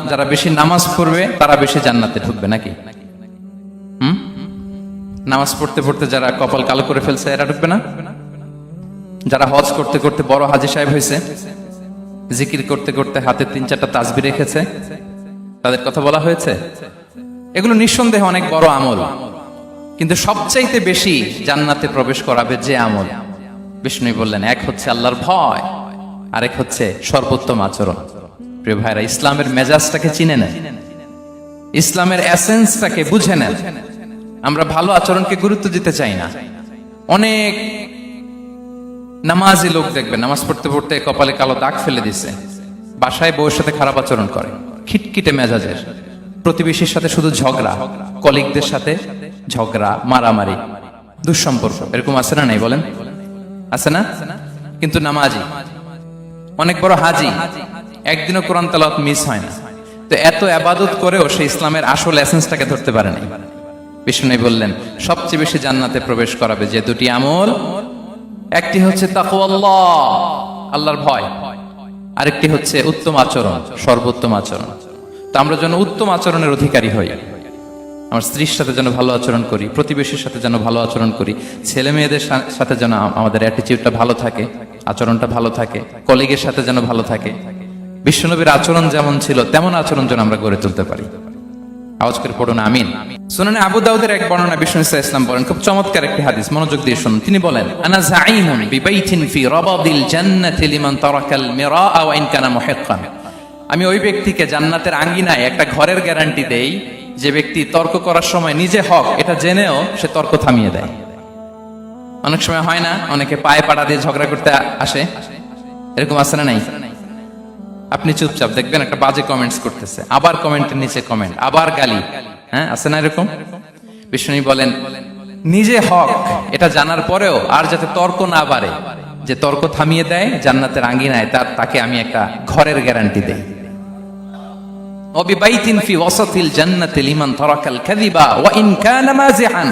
যারা বেশি নামাজ পড়বে তারা বেশি জান্নাতে ঢুকবে নাকি? নামাজ পড়তে পড়তে যারা কপাল কালো করে ফেলছে এরা ঢুকবে না? যারা হজ করতে করতে বড় হাজী সাহেব হয়েছে, জিকির করতে করতে হাতে 3-4টা তাসবিহ রেখেছে, তাদের কথা বলা হয়েছে? এগুলো নিঃসন্দেহে অনেক বড় আমল, কিন্তু সবচাইতে বেশি জান্নাতে প্রবেশ করাবে যে আমল, বিষ্ণু বললেন, এক হচ্ছে আল্লাহর ভয়, আরেক হচ্ছে সর্বোত্তম আচরণ। প্রিয় ভাইরা, ইসলামের মেজাজটাকে চিনে নেন, ইসলামের এসেন্সটাকে বুঝে নেন। আমরা ভালো আচরণকে গুরুত্ব দিতে চাই না। অনেক নামাজি লোক দেখবেন নামাজ পড়তে পড়তে কপালে কালো দাগ ফেলে দিছে, বাসায় বউয়ের সাথে খারাপ আচরণ করে, খিটখিটে মেজাজের, প্রতিবেশীর সাথে শুধু ঝগড়া, কলিগদের সাথে ঝগড়া, মারামারি, দুঃসম্পর্ক, এরকম আছে না নাই বলেন? আছে না? কিন্তু নামাজি, অনেক বড় হাজি, একদিনও কোরআন তেলাওয়াত মিস হয় না, তো এত ইবাদত করেও সে ইসলামের আসল এসেন্সটাকে ধরতে পারে নাই। বিষ্ণু বললেন, সবচেয়ে বেশি জান্নাতে প্রবেশ করাবে যে দুটি আমল, একটি হচ্ছে তাকওয়াল্লাহ, আল্লাহর ভয়, আরেকটি হচ্ছে উত্তম আচরণ, সর্বোত্তম আচরণ। তো আমরা যেন উত্তম আচরণের অধিকারী হই, আমার স্ত্রীর সাথে যেন ভালো আচরণ করি, প্রতিবেশীর সাথে যেন ভালো আচরণ করি, ছেলে মেয়েদের সাথে যেন আমাদের অ্যাটিটিউডটা ভালো থাকে, আচরণটা ভালো থাকে, কলিগের সাথে যেন ভালো থাকে। বিশ্বনবীর আচরণ যেমন ছিল তেমন আচরণ যেন আমরা গড়ে তুলতে পারি। আওয়াজ করে পড়ুন আমিন। সুনানে আবু দাউদের এক বর্ণনা বিষ্ণু ইসলাম বলেন, খুব চমৎকার একটি হাদিস, মনোযোগ দিয়ে শুনুন। তিনি বলেন, আনা যাঈমুন বিবাইতিন ফি রাবাদিল জান্নাতি লিমান তারাকাল মিরাআ ওয়া ইন কানা মুহিক্কান। আমি ওই ব্যক্তিকে জান্নাতের আঙ্গিনায় একটা ঘরের গ্যারান্টি দেই যে ব্যক্তি তর্ক করার সময় নিজে হক এটা জেনেও সে তর্ক থামিয়ে দেয়। অনেক সময় হয় না, অনেকে পায়ে পাড়া দিয়ে ঝগড়া করতে আসে, এরকম আছে না নাই? আপনি চুপচাপ দেখবেন একটা বাজে কমেন্টস করতেছে, আবার কমেন্টের নিচে কমেন্ট, আবার গালি, হ্যাঁ আছে না এরকম? বিষ্ণু বলেন, নিজে হক এটা জানার পরেও আর যাতে তর্ক না বাড়ে, যে তর্ক থামিয়ে দেয় জান্নাতের আঙ্গিনায়, তাকে আমি একটা ঘরের গ্যারান্টি দেই। ওয়াবিবাইতিন ফি ওয়াসাতিল জান্নাতি লিমান তারাকাল কাযিবা ওয়া ইন কানা মাযিহান।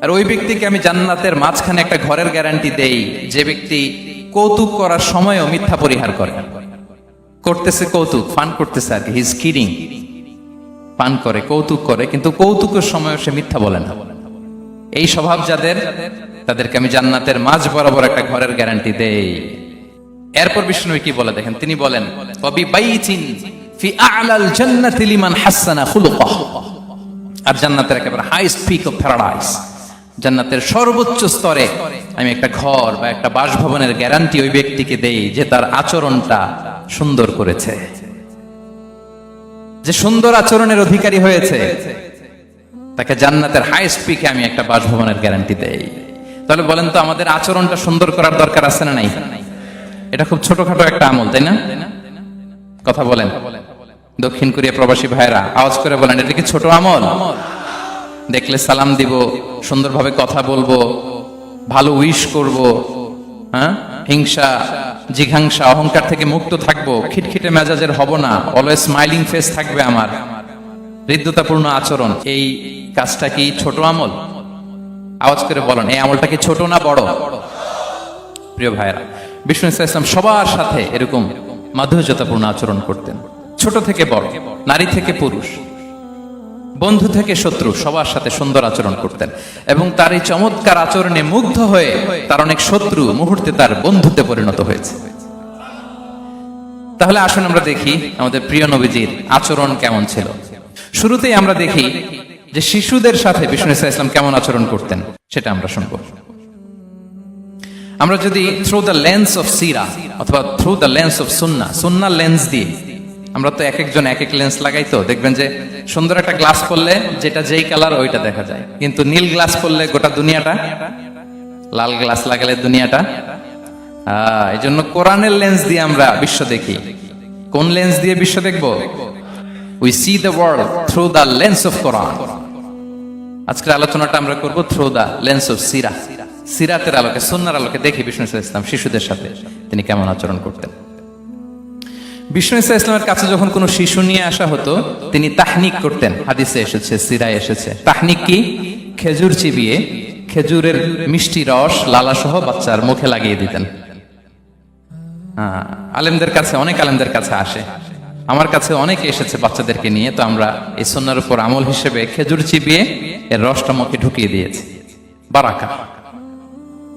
আর ওই ব্যক্তিকে আমি জান্নাতের মাঝখানে একটা ঘরের গ্যারান্টি দেই যে ব্যক্তি কৌতুক করার সময়ও মিথ্যা পরিহার করে। করতেছে কৌতুক, ফান করতেছে আর কি, হি ইজ কিডিং, পান করে, কৌতুক করে, কিন্তু কৌতুকের সময়ও সে মিথ্যা বলে না। এই স্বভাব যাদের, তাদেরকে আমি জান্নাতের মাঝ বরাবর একটা ঘরের গ্যারান্টি দেই। এরপর বিষ্ণু কি বলে দেখেন, তিনি বলেন, ওয়াবিবাইতিন ফি আ'লাল জান্নাতি লিমান হাসানা খুলুকাহু। আর জান্নাতের একেবারে হাইস্ট পিক অফ প্যারাডাইস, জান্নাতের সর্বোচ্চ স্তরে আমি একটা ঘর বা একটা বাসভবনের গ্যারান্টি ওই ব্যক্তিকে দেই যে তার আচরণটা সুন্দর করেছে, যে সুন্দর আচরণের অধিকারী হয়েছে, তাকে জান্নাতের হাইস্ট পিকে আমি একটা বাসভবনের গ্যারান্টি দেই। তাহলে বলেন তো, আমাদের আচরণটা সুন্দর করার দরকার আছে না নাই? এটা খুব ছোটখাটো একটা আমল, তাই না? কথা বলেন, দক্ষিণ কোরিয়া প্রবাসী ভাইরা আওয়াজ করে বলেন, এটা কি ছোট আমল? দেখলে সালাম দিব, সুন্দরভাবে কথা বলবো, ভালো উইশ করব, হ্যাঁ, হিংসা জিঘাংসা অহংকার থেকে মুক্ত থাকবো, খিটখিটে মেজাজের হব না, অলওয়েজ স্মাইলিং ফেস থাকবে আমার, হৃদ্যতাপূর্ণ আচরণ। এই কাজটা কি ছোট আমল? আওয়াজ করে বলেন, এই আমলটা কি ছোট না বড়? প্রিয় ভাইরা, বিষ্ণু ইসলাম সবার সাথে এরকম মাধুর্যতাপূর্ণ আচরণ করতেন, ছোট থেকে বড়, নারী থেকে পুরুষ, বন্ধু থেকে শত্রু, সবার সাথে সুন্দর আচরণ করতেন। এবং তার এই চমৎকার আচরণে মুগ্ধ হয়ে তার অনেক শত্রু মুহূর্তে তার বন্ধুতে পরিণত হয়েছে। তাহলে আসুন আমরা দেখি আমাদের প্রিয় নবীজির আচরণ কেমন ছিল। শুরুতেই আমরা দেখি যে শিশুদের সাথে বিষ্ণু ইসলাম কেমন আচরণ করতেন, সেটা আমরা শুনবো। আমরা যদি থ্রু দ্য লেন্স অফ সিরা অথবা through the lens of Sunnah, Sunnah lens দিয়ে, আমরা তো এক একজন এক এক লেন্স লাগাই, তো দেখবেন যে সুন্দর একটা গ্লাস পরলে যেটা যেই কালার ওইটা দেখা যায়, কিন্তু নীল গ্লাস পরলে গোটা দুনিয়াটা, লাল গ্লাস লাগালে দুনিয়াটা। এই জন্য কোরআনের লেন্স দিয়ে আমরা বিশ্ব দেখি। কোন লেন্স দিয়ে বিশ্ব দেখবো? We see the world through the lens of Quran. আজকের আলোচনাটা আমরা করব থ্রু দ্য লেন্স অফ সিরা, সিরাতের আলোকে, সুন্নাহর আলোকে দেখি বিষ্ণু ইসলাম শিশুদের সাথে তিনি কেমন আচরণ করতেন। বিষ্ণু ইসলামের কাছে যখন কোনো শিশু নিয়ে আসা হতো, তিনি তাহনিক করতেন। হাদিসে এসেছে, সিরায় এসেছে। তাহনিক কি? খেজুর চিবিয়ে খেজুরের মিষ্টি রস লালা সহ বাচ্চার মুখে লাগিয়ে দিতেন। আলেমদের কাছে, অনেক আলেমদের কাছে আসে, আমার কাছে অনেকে এসেছে বাচ্চাদেরকে নিয়ে, তো আমরা এই সুন্নাহর উপর আমল হিসেবে খেজুর চিবিয়ে এর রসটা মুখে ঢুকিয়ে দিয়েছি। বারাকা,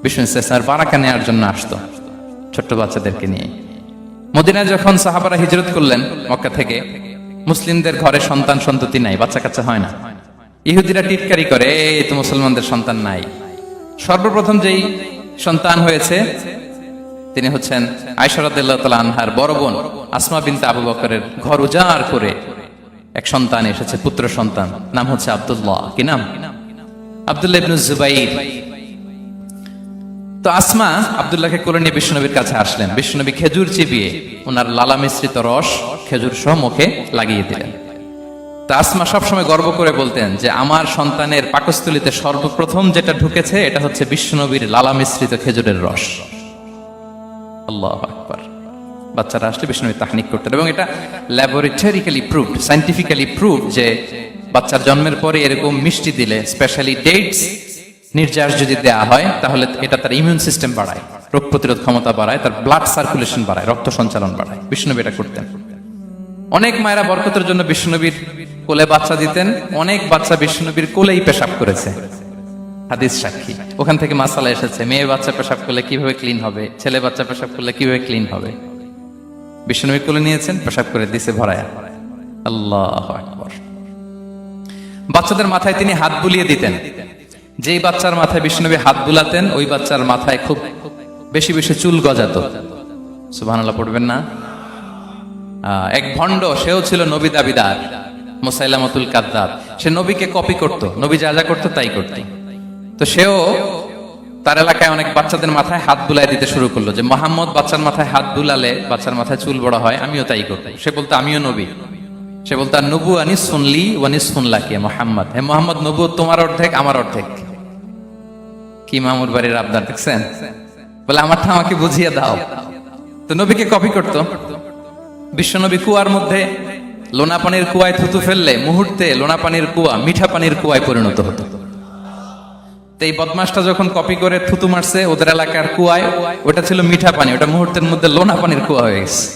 বিষ্ণু ইসলাম বারাকা নেওয়ার জন্য আসতো ছোট্ট বাচ্চাদেরকে নিয়ে। মদিনায় যখন সাহাবারা হিজরত করলেন মক্কা থেকে, মুসলিমদের ঘরে সন্তান সন্ততি নাই, বাচ্চা কাচ্চা হয় না। ইহুদিরা টিটকারি করে, এই তো মুসলমানদের সন্তান নাই। সর্বপ্রথম যেই সন্তান হয়েছে তিনি হচ্ছেন আয়েশা রাদিয়াল্লাহু তাআলা আনহার বড় বোন আসমা বিনতে আবু বকরের ঘর উজাড় করে এক সন্তান এসেছে, পুত্র সন্তান, নাম হচ্ছে আব্দুল্লাহ। কি নাম? আব্দুল্লাহ ইবনে জুবাইর। তো আসমা আব্দুল্লাহকে কোলে নিয়ে বিশ্বনবীর কাছে আসলেন। বিশ্বনবী খেজুর চিবিয়ে ওনার লালা মিশ্রিত রস খেজুর সহ মুখে লাগিয়ে দিলেন। তা আসমা সবসময় গর্ব করে বলতেন যে আমার সন্তানের পাকস্থলীতে সর্বপ্রথম যেটা ঢুকেছে এটা হচ্ছে বিশ্বনবীর লালা মিশ্রিত খেজুরের রস। আল্লাহু আকবার। বাচ্চারা আসলে বিষ্ণু তাহনিক করতেন, এবং এটা ল্যাবরেটরিক্যালি প্রুভড, সায়েন্টিফিক্যালি প্রুভড যে বাচ্চার জন্মের পরে এরকম মিষ্টি দিলে, স্পেশালি ডেটস নির্যাস যদি দেয়া হয়, তাহলে এটা তার ইমিউন সিস্টেম বাড়ায়, রোগ প্রতিরোধ ক্ষমতা বাড়ায়, তার ব্লাড সার্কুলেশন বাড়ায়, রক্ত সঞ্চালন বাড়ায়। বিষ্ণুনবী এটা করতেন। অনেক মায়েরা বরকতের জন্য বিষ্ণুনবীর কোলে বাচ্চা দিতেন। অনেক বাচ্চা বিষ্ণুনবীর কোলেই পেশাব করেছে, হাদিস সাক্ষী। ওখান থেকে মাসালা এসেছে, মেয়ে বাচ্চা পেশাব করলে কিভাবে ক্লিন হবে, ছেলে বাচ্চা পেশাব করলে কিভাবে ক্লিন হবে। বিষ্ণুনবী কোলে নিয়েছেন, পেশাব করে দিছে ভরায়া। আল্লাহু আকবার। বাচ্চাদের মাথায় তিনি হাত বুলিয়ে দিতেন। যেই বাচ্চার মাথায় বিষ্ণুনবী হাত বুলাতেন, ওই বাচ্চার মাথায় খুব বেশি বেশি চুল গজাতো। সুবহানাল্লাহ পড়বেন না? এক ভণ্ড, সেও ছিল নবী দাবিদার, মুসাইলামাতুল কাযযাব। সে নবীকে কপি করত, নবী যা যা করতো তাই করত। তো সেও তার এলাকায় অনেক বাচ্চাদের মাথায় হাত বুলাই দিতে শুরু করলো, যে মোহাম্মদ বাচ্চার মাথায় হাত বুলালে বাচ্চার মাথায় চুল বড় হয়, আমিও তাই করবো। সে বলতো আমিও নবী। সে বলতো নবু আনিস শুনলি ওয়ানিস শুনলা কে মোহাম্মদ, হে মোহাম্মদ নবু তোমার অর্ধেক আমার অর্ধেক। কি মামুর বাড়ির আবদার দেখছেন? বলে আমারটা আমাকে বুঝিয়ে দাও। তো নবীকে কপি করতো। বিশ্বনবী কুয়ার মধ্যে লোনা পানির কুয়ায় থুতু ফেললে মুহূর্তে লোনা পানির কুয়া মিঠা পানির কুয়ায় পরিণত হতো। তো এই বদমাসটা যখন কপি করে থুতু মারছে ওদের এলাকার কুয়ায়, ওটা ছিল মিঠা পানি, ওটা মুহূর্তের মধ্যে লোনা পানির কুয়া হয়ে গেছে।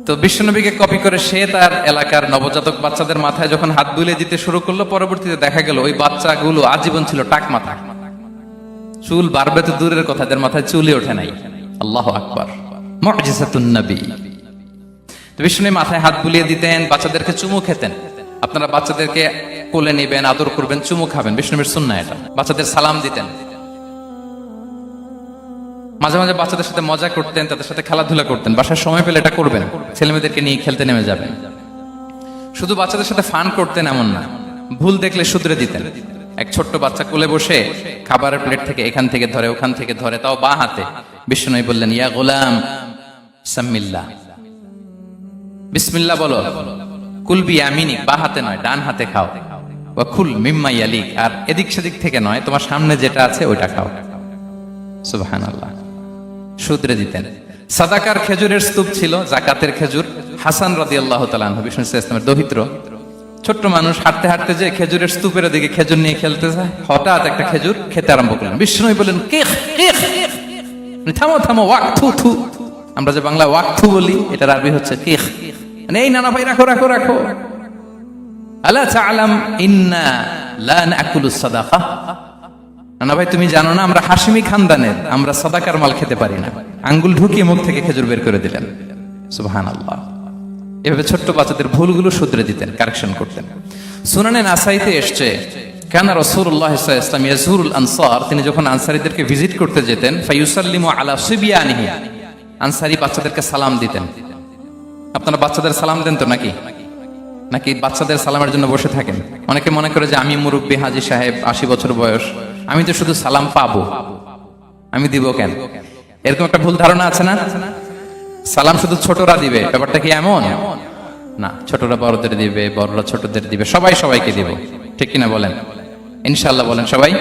তো বিশ্বনবীকে কপি করে সে তার এলাকার নবজাতক বাচ্চাদের মাথায় যখন হাত বুলিয়ে দিতে শুরু করলো, পরবর্তীতে দেখা গেল ওই বাচ্চাগুলো আজীবন ছিল টাক মাথা। চুল বাড়বে তো দূরের কথা, এদের মাথায় চুলই ওঠে নাই। আল্লাহু আকবার। মুজিজাতুন নবী। তো বিষ্ণুনবী মাথায় হাত বুলিয়ে দিতেন, বাচ্চাদেরকে চুমু খেতেন। আপনারা বাচ্চাদেরকে কোলে নেবেন, আদর করবেন, চুমু খাবেন, বিষ্ণুনবীর সুন্নাহ এটা। বাচ্চাদের সালাম দিতেন। মাঝে মাঝে বাচ্চাদের সাথে মজা করতেন, তাদের সাথে খেলাধুলা করতেন। বাসার সময় পেলে এটা করবেন, ছেলেমেয়েদেরকে নিয়ে খেলতে নেমে যাবেন। শুধু বাচ্চাদের সাথে ফান করতেন এমন না, ভুল দেখলে শুধরে দিতেন। এক ছোট্ট বাচ্চা কোলে বসে খাবারের প্লেট থেকে এখান থেকে ধরে ওখান থেকে ধরে, তাও বা হাতে। বিষ্ণুনবী বললেন ইয়া গোলাম সাম্মিল্লাহ, বিসমিল্লাহ বলো। কুল বিয়ামিনিক, বা হাতে নয় ডান হাতে খাও। ওয়া কুল মিম্মা ইয়ালিক, আর এদিক সেদিক থেকে নয়, তোমার সামনে যেটা আছে ওইটা খাও। সুবহানাল্লাহ। শুধরে দিতেন। সাদাকার খেজুরের স্তূপ ছিল, জাকাতের খেজুর। হাসান রাদিয়াল্লাহু তাআলা আনহু, বিষ্ণু ইসলামের দৌহিত্র, ছোট্ট মানুষ, হাঁটতে হাঁটতে যে খেজুরের স্তূপের দিকে খেজুর নিয়ে খেলতে যায়, হঠাৎ একটা খেজুর খেতে আরম্ভ করলেন। বিষ্ণু বললেন কিখ কিখ, থামো থামো, ওয়াক থু থু। আমরা যে বাংলা ওয়াক থু বলি, এটার আরবি হচ্ছে কিখ। মানে এই নানা ভাই রাখো রাখো রাখো। আলা তাআলাম ইন্না লা নাকুলুস সাদাকা, নানা ভাই তুমি জানো না আমরা হাশিমি খানদানের, আমরা সাদাকার মাল খেতে পারি না। আঙ্গুল ঢুকিয়ে মুখ থেকে খেজুর বের করে দিলেন। সুবহানাল্লাহ। এভাবে ছোট্ট বাচ্চাদের ভুলগুলো শুধরে দিতেন, কারেকশন করতেন। সুনানে নাসাইতে এসছে, কেন রাসূলুল্লাহ সাল্লাল্লাহু আলাইহি ওয়াসাল্লাম ইয়াজুরুল আনসার, তিনি যখন আনসারীদেরকে ভিজিট করতে যেতেন, ফায়ুসাল্লিমু আলা সিবিয়ানিহি, আনসারী বাচ্চাদেরকে সালাম দিতেন। আপনারা বাচ্চাদের সালাম দেন তো নাকি? নাকি বাচ্চাদের সালামের জন্য বসে থাকেন? অনেকে মনে করে যে আমি মুরব্বী, হাজী সাহেব, 80 বছর বয়স, আমি তো শুধু সালাম পাবো, আমি দিব কেন? এরকম একটা ভুল ধারণা আছে না? সালাম শুধু ছোটরা দিবে, ব্যাপারটা কি এমন না? ছোটরা বড়দের দিবে, বড়রা ছোটদের দিবে, সবাই সবাইকে দিবে। ঠিক কিনা বলেন? ইনশাআল্লাহ বলেন সবাই।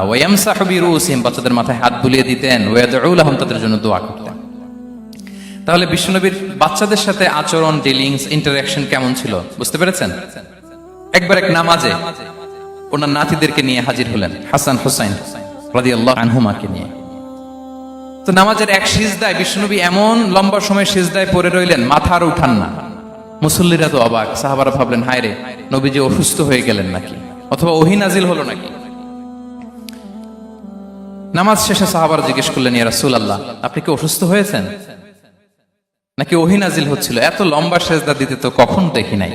ওয়ায়ামসাহু বিরুসিহিম, বাচ্চাদের মাথায় হাত বুলিয়ে দিতেন। ওয়ায়াদউ লাহুম, তাদের জন্য দোয়া করতেন। তাহলে বিশ্বনবীর বাচ্চাদের সাথে আচরণ, ডিলিংস, ইন্টারঅ্যাকশন কেমন ছিল বুঝতে পেরেছেন? একবার এক নামাজে ওনার নাতিদেরকে নিয়ে হাজির হলেন, হাসান হুসাইন রাদিয়াল্লাহু আনহুমাকে নিয়ে। তো নামাজের এক সিজদায় বিশ্বনবী এমন লম্বা সময় সিজদায় পড়ে রইলেন, মাথা আর উঠান না। মুসল্লিরা তো অবাক, সাহাবারা ভাবলেন হায় রে, নবীজি অসুস্থ হয়ে গেলেন নাকি, অথবা ওহী নাজিল হলো নাকি। নামাজ শেষে সাহাবারা জিজ্ঞেস করলেন, ইয়া রাসূলুল্লাহ, আপনি কি অসুস্থ হয়েছেন নাকি ওহী নাজিল হচ্ছিল? এত লম্বা সিজদা দিতে তো কখন দেখি নাই।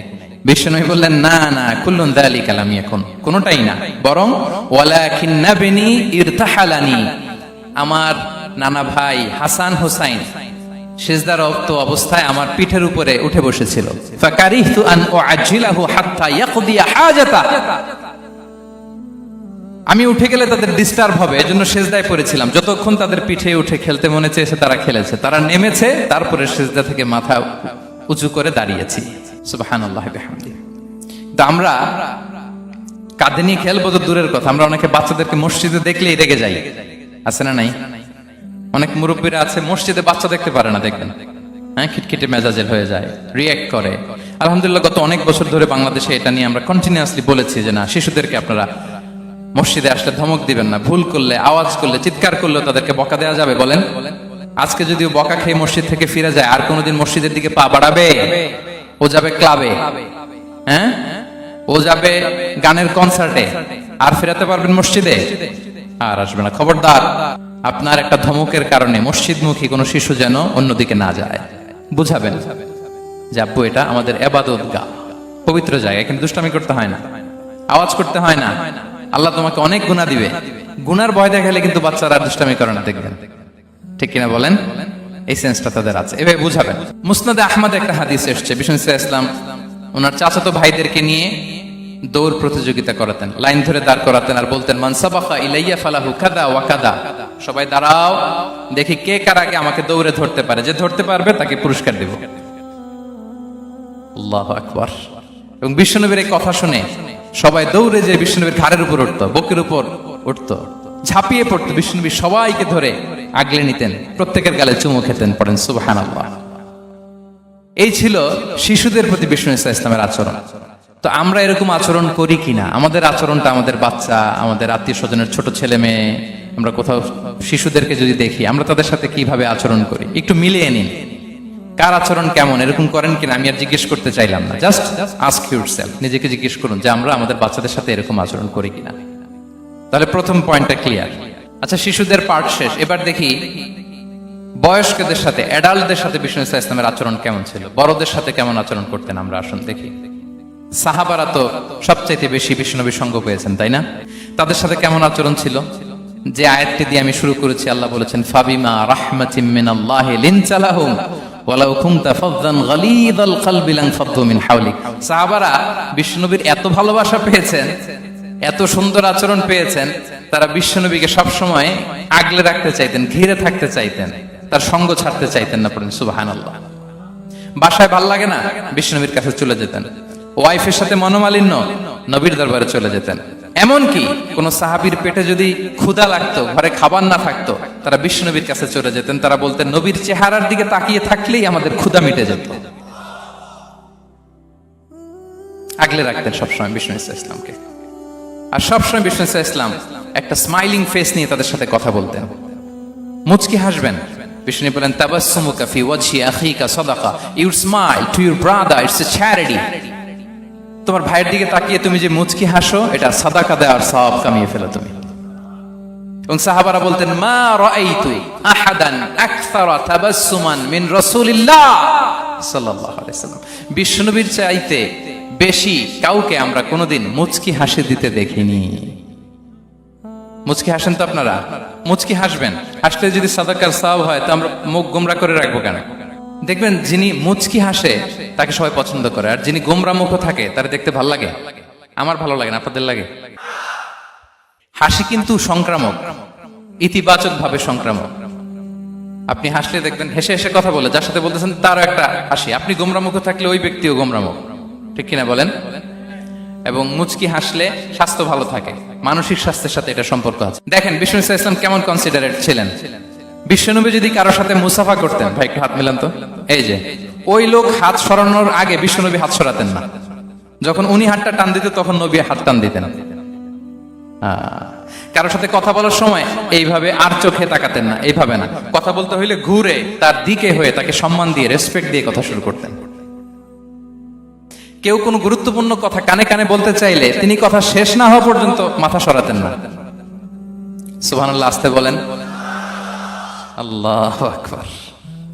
বিশ্বনবী বললেন, না না, কুল্লুন যালিকা লাম ইয়াকুন, কোনটাই না, বরং ওয়ালাকিন নাবনি ইরতাহালানি, আমার নানা ভাই হাসান হোসাইন সিজদারত অবস্থায় আমার পিঠের উপরে উঠে বসেছিল। ফাকারিহতু আন উআজ্জিলাহু হাত্তা ইয়াকদিয়া হাজাতা, আমি উঠে গেলে তাদের ডিস্টার্ব হবে, এজন্য সিজদায় পড়েছিলাম। যতক্ষণ তাদের পিঠে উঠে খেলতে মনে চেয়েছে তারা খেলেছে, তারা নেমেছে, তারপরে সিজদা থেকে মাথা উঁচু করে দাঁড়িয়েছি। সুবহানাল্লাহি বিহামদিহি। তো আমরা কাঁধে নিয়ে খেলবো তো দূরের কথা, আমরা অনেকে বাচ্চাদেরকে মসজিদে দেখলেই রেগে যাই, আছে না নাই? অনেক মুরব্বীরা আছে মসজিদে বাচ্চা দেখতে পারে না, দেখবেন হ্যাঁ, খিটখিটে মেজাজের হয়ে যায়, রিঅ্যাক্ট করে। আলহামদুলিল্লাহ গত অনেক বছর ধরে বাংলাদেশে এটা নিয়ে আমরা কন্টিনিউয়াসলি বলেছি যে না, শিশুদেরকে আপনারা মসজিদে আসলে ধমক দিবেন না, ভুল করলে, আওয়াজ করলে, চিৎকার করলেও তাদেরকে বকা দেওয়া যাবে? বলেন। আজকে যদিও বকা খেয়ে মসজিদ থেকে ফিরে যায়, আর কোনোদিন মসজিদের দিকে পা বাড়াবে? ও যাবে ক্লাবে, হ্যাঁ, ও যাবে গানের কনসার্টে, আর ফেরাতে পারবেন মসজিদে? আর আসবে না। খবরদার, আপনার একটা ধমকের কারণে মসজিদমুখী কোনো শিশু যেন অন্যদিকে না যায়। বুঝাবেন যে আব্বু, এটা আমাদের ইবাদতগাহ, পবিত্র জায়গা, এখানে দুষ্টামি করতে হয় না, আওয়াজ করতে হয় না, আল্লাহ তোমাকে অনেক গুনাহ দিবে। গুনার ভয় দেখালে কিন্তু বাচ্চারা দুষ্টামি করে না, দেখবেন, ঠিক কিনা বলেন? এই সেন্সটা তাদের আছে, এভাবে বুঝাবেন। মুসনাদে আহমদ একটা হাদিস এসেছে, বিষ্ণু ইসলাম ওনার চাচাতো ভাইদেরকে নিয়ে দৌড় প্রতিযোগিতা করাতেন, লাইন ধরে দাঁড় করাতেন, আর বলতেন, মান সাবাকা ইলাইয়া ফালাহু কাদা ওয়া কাদা, সবাই দাঁড়াও, দেখি কে কার আগে আমাকে দৌড়ে ধরতে পারে, যে ধরতে পারবে তাকে পুরস্কার দেব। আল্লাহু আকবার। এবং বিশ্বনবীর এই কথা শুনে সবাই দৌড়ে যে বিশ্বনবীর ঘাড়ের উপর উঠতো, বুকের উপর উঠতো, ঝাঁপিয়ে পড়তো, বিশ্বনবী সবাইকে ধরে আগলে নিতেন, প্রত্যেকের গালে চুমু খেতেন। পড়েন সুবহানাল্লাহ। এই ছিল শিশুদের প্রতি বিষ্ণু ইসলামের আচরণ। তো আমরা এরকম আচরণ করি কিনা? আমাদের আচরণটা আমাদের বাচ্চা, আমাদের আত্মীয় স্বজনের ছোট ছেলে মেয়ে, আমরা কোথাও শিশুদেরকে যদি দেখি, আমরা তাদের সাথে কিভাবে আচরণ করি, একটু মিলিয়ে নিন কার আচরণ কেমন, এরকম করেন কিনা। আমি আর জিজ্ঞেস করতে চাইলাম না, জাস্ট আস্ক ইউরসেলফ, নিজেকে জিজ্ঞেস করুন যে আমরা আমাদের বাচ্চাদের সাথে এরকম আচরণ করি কিনা। তাহলে প্রথম পয়েন্টটা ক্লিয়ার। আচ্ছা, শিশুদের পার্ট শেষ, এবার দেখি বয়স্কদের সাথে, অ্যাডাল্টদের সাথে বিষ্ণু ইসলামের আচরণ কেমন ছিল, বড়দের সাথে কেমন আচরণ করতেন আমরা। আসুন দেখি। সাহাবারা তো সবচাইতে বেশি বিশ্বনবীর সঙ্গ পেয়েছেন, তাই না? তাদের সাথে কেমন আচরণ ছিল? যে আয়াতটি দিয়ে আমি শুরু করেছি, আল্লাহ বলেছেন, ফাবিমা রাহমাতিম মিনাল্লাহি লিনতা লাহুম ওয়ালাউ কুনতা ফাযযান গালিযাল কলবি লানফাদ্দু মিন হাওলিক। সাহাবারা বিশ্বনবীর এত ভালোবাসা পেয়েছেন, এত সুন্দর আচরণ পেয়েছেন, তারা বিশ্বনবীকে সবসময় আগলে রাখতে চাইতেন, ঘিরে থাকতে চাইতেন, তার সঙ্গ ছাড়তে চাইতেন না। পড়েন সুবহানাল্লাহ। বাসায় ভাল লাগে না, বিশ্বনবীর কাছে চলে যেতেন। ওয়াইফের সাথে মনোমালিন্য, নবীর দরবারে চলে যেতেন। এমনকি কোন সাহাবীর পেটে যদি ক্ষুধা লাগতো, ঘরে খাবার না থাকতো, তারা বিশ্বনবীর কাছে চলে যেতেন। তারা বলতেন, নবীর চেহারার দিকে তাকিয়ে থাকলেই আমাদের ক্ষুধা মিটে যেত। আগলে রাখতেন সবসময় বিষ্ণু ইসলামকে। আর সবসময় বিষ্ণু ইসলাম একটা স্মাইলিং ফেস নিয়ে তাদের সাথে কথা বলতেন, মুচকি হাসবেন। বিষ্ণু বলেন, তাবাসসুমুকা ফি ওয়াজহি আখিকা সাদাকা, you smile to your brother, it's a charity. তোমার ভাইয়ের দিকে তাকিয়ে তুমি যে মুচকি হাসো, এটা সাদাকা দেওয়ার সওয়াব কামিয়ে ফেলো তুমি। এবং সাহাবারা বলতেন, মা রাআইতু আহাদান আকসারা তাবাসসুমান মিন রাসূলিল্লাহ সাল্লাল্লাহু আলাইহি ওয়াসাল্লাম। বিশ্বনবীর চাইতে বেশি কাউকে আমরা কোনোদিন মুচকি হাসি দিতে দেখিনি। মুচকি হাসেন তো আপনারা? মুচকি হাসবেন, হাসলে যদি সাদাকার সওয়াব হয়, তো আমরা মুখ গোমরা করে রাখবো কেন? দেখবেন, যিনি মুচকি হাসে তাকে সবাই পছন্দ করে, আর যিনি গোমরা মুখ থাকে তার দেখতে ভালো লাগে। আমার ভালো লাগে না, আপনাদের লাগে? হাসি কিন্তু সংক্রামক, ইতিবাচক ভাবে সংক্রামক। আপনি হাসলে দেখবেন হেসে হেসে কথা বলে, যার সাথে বলতেছেন তারও একটা হাসি। আপনি গোমরা মুখ থাকলে ওই ব্যক্তিও গোমরা মুখ, ঠিক কিনা বলেন? এবং মুচকি হাসলে স্বাস্থ্য ভালো থাকে, মানসিক স্বাস্থ্যের সাথে এটা সম্পর্ক আছে। দেখেন বিষ্ণু ইসলাম কেমন কনসিডারেট ছিলেন। বিশ্বনবী যদি কারোর সাথে মুসাফা করতেন, ভাই একটু হাত মিলান তো, এই যে ওই লোক হাত সরানোর আগে বিশ্বনবী হাত সরাতেন না। যখন উনি হাতটা টান দিতেন, তখন নবী হাত টান দিতেন। কারোর সাথে কথা বলার সময় এইভাবে আর চোখে তাকাতেন না, এইভাবে না, কথা বলতে হইলে ঘুরে তার দিকে হয়ে তাকে সম্মান দিয়ে রেসপেক্ট দিয়ে কথা শুরু করতেন। কেউ কোনো গুরুত্বপূর্ণ কথা কানে কানে বলতে চাইলে তিনি কথা শেষ না হওয়া পর্যন্ত মাথা সরাতেন না। সুবহানাল্লাহ, আসতে বলেন। আল্লাহু আকবার,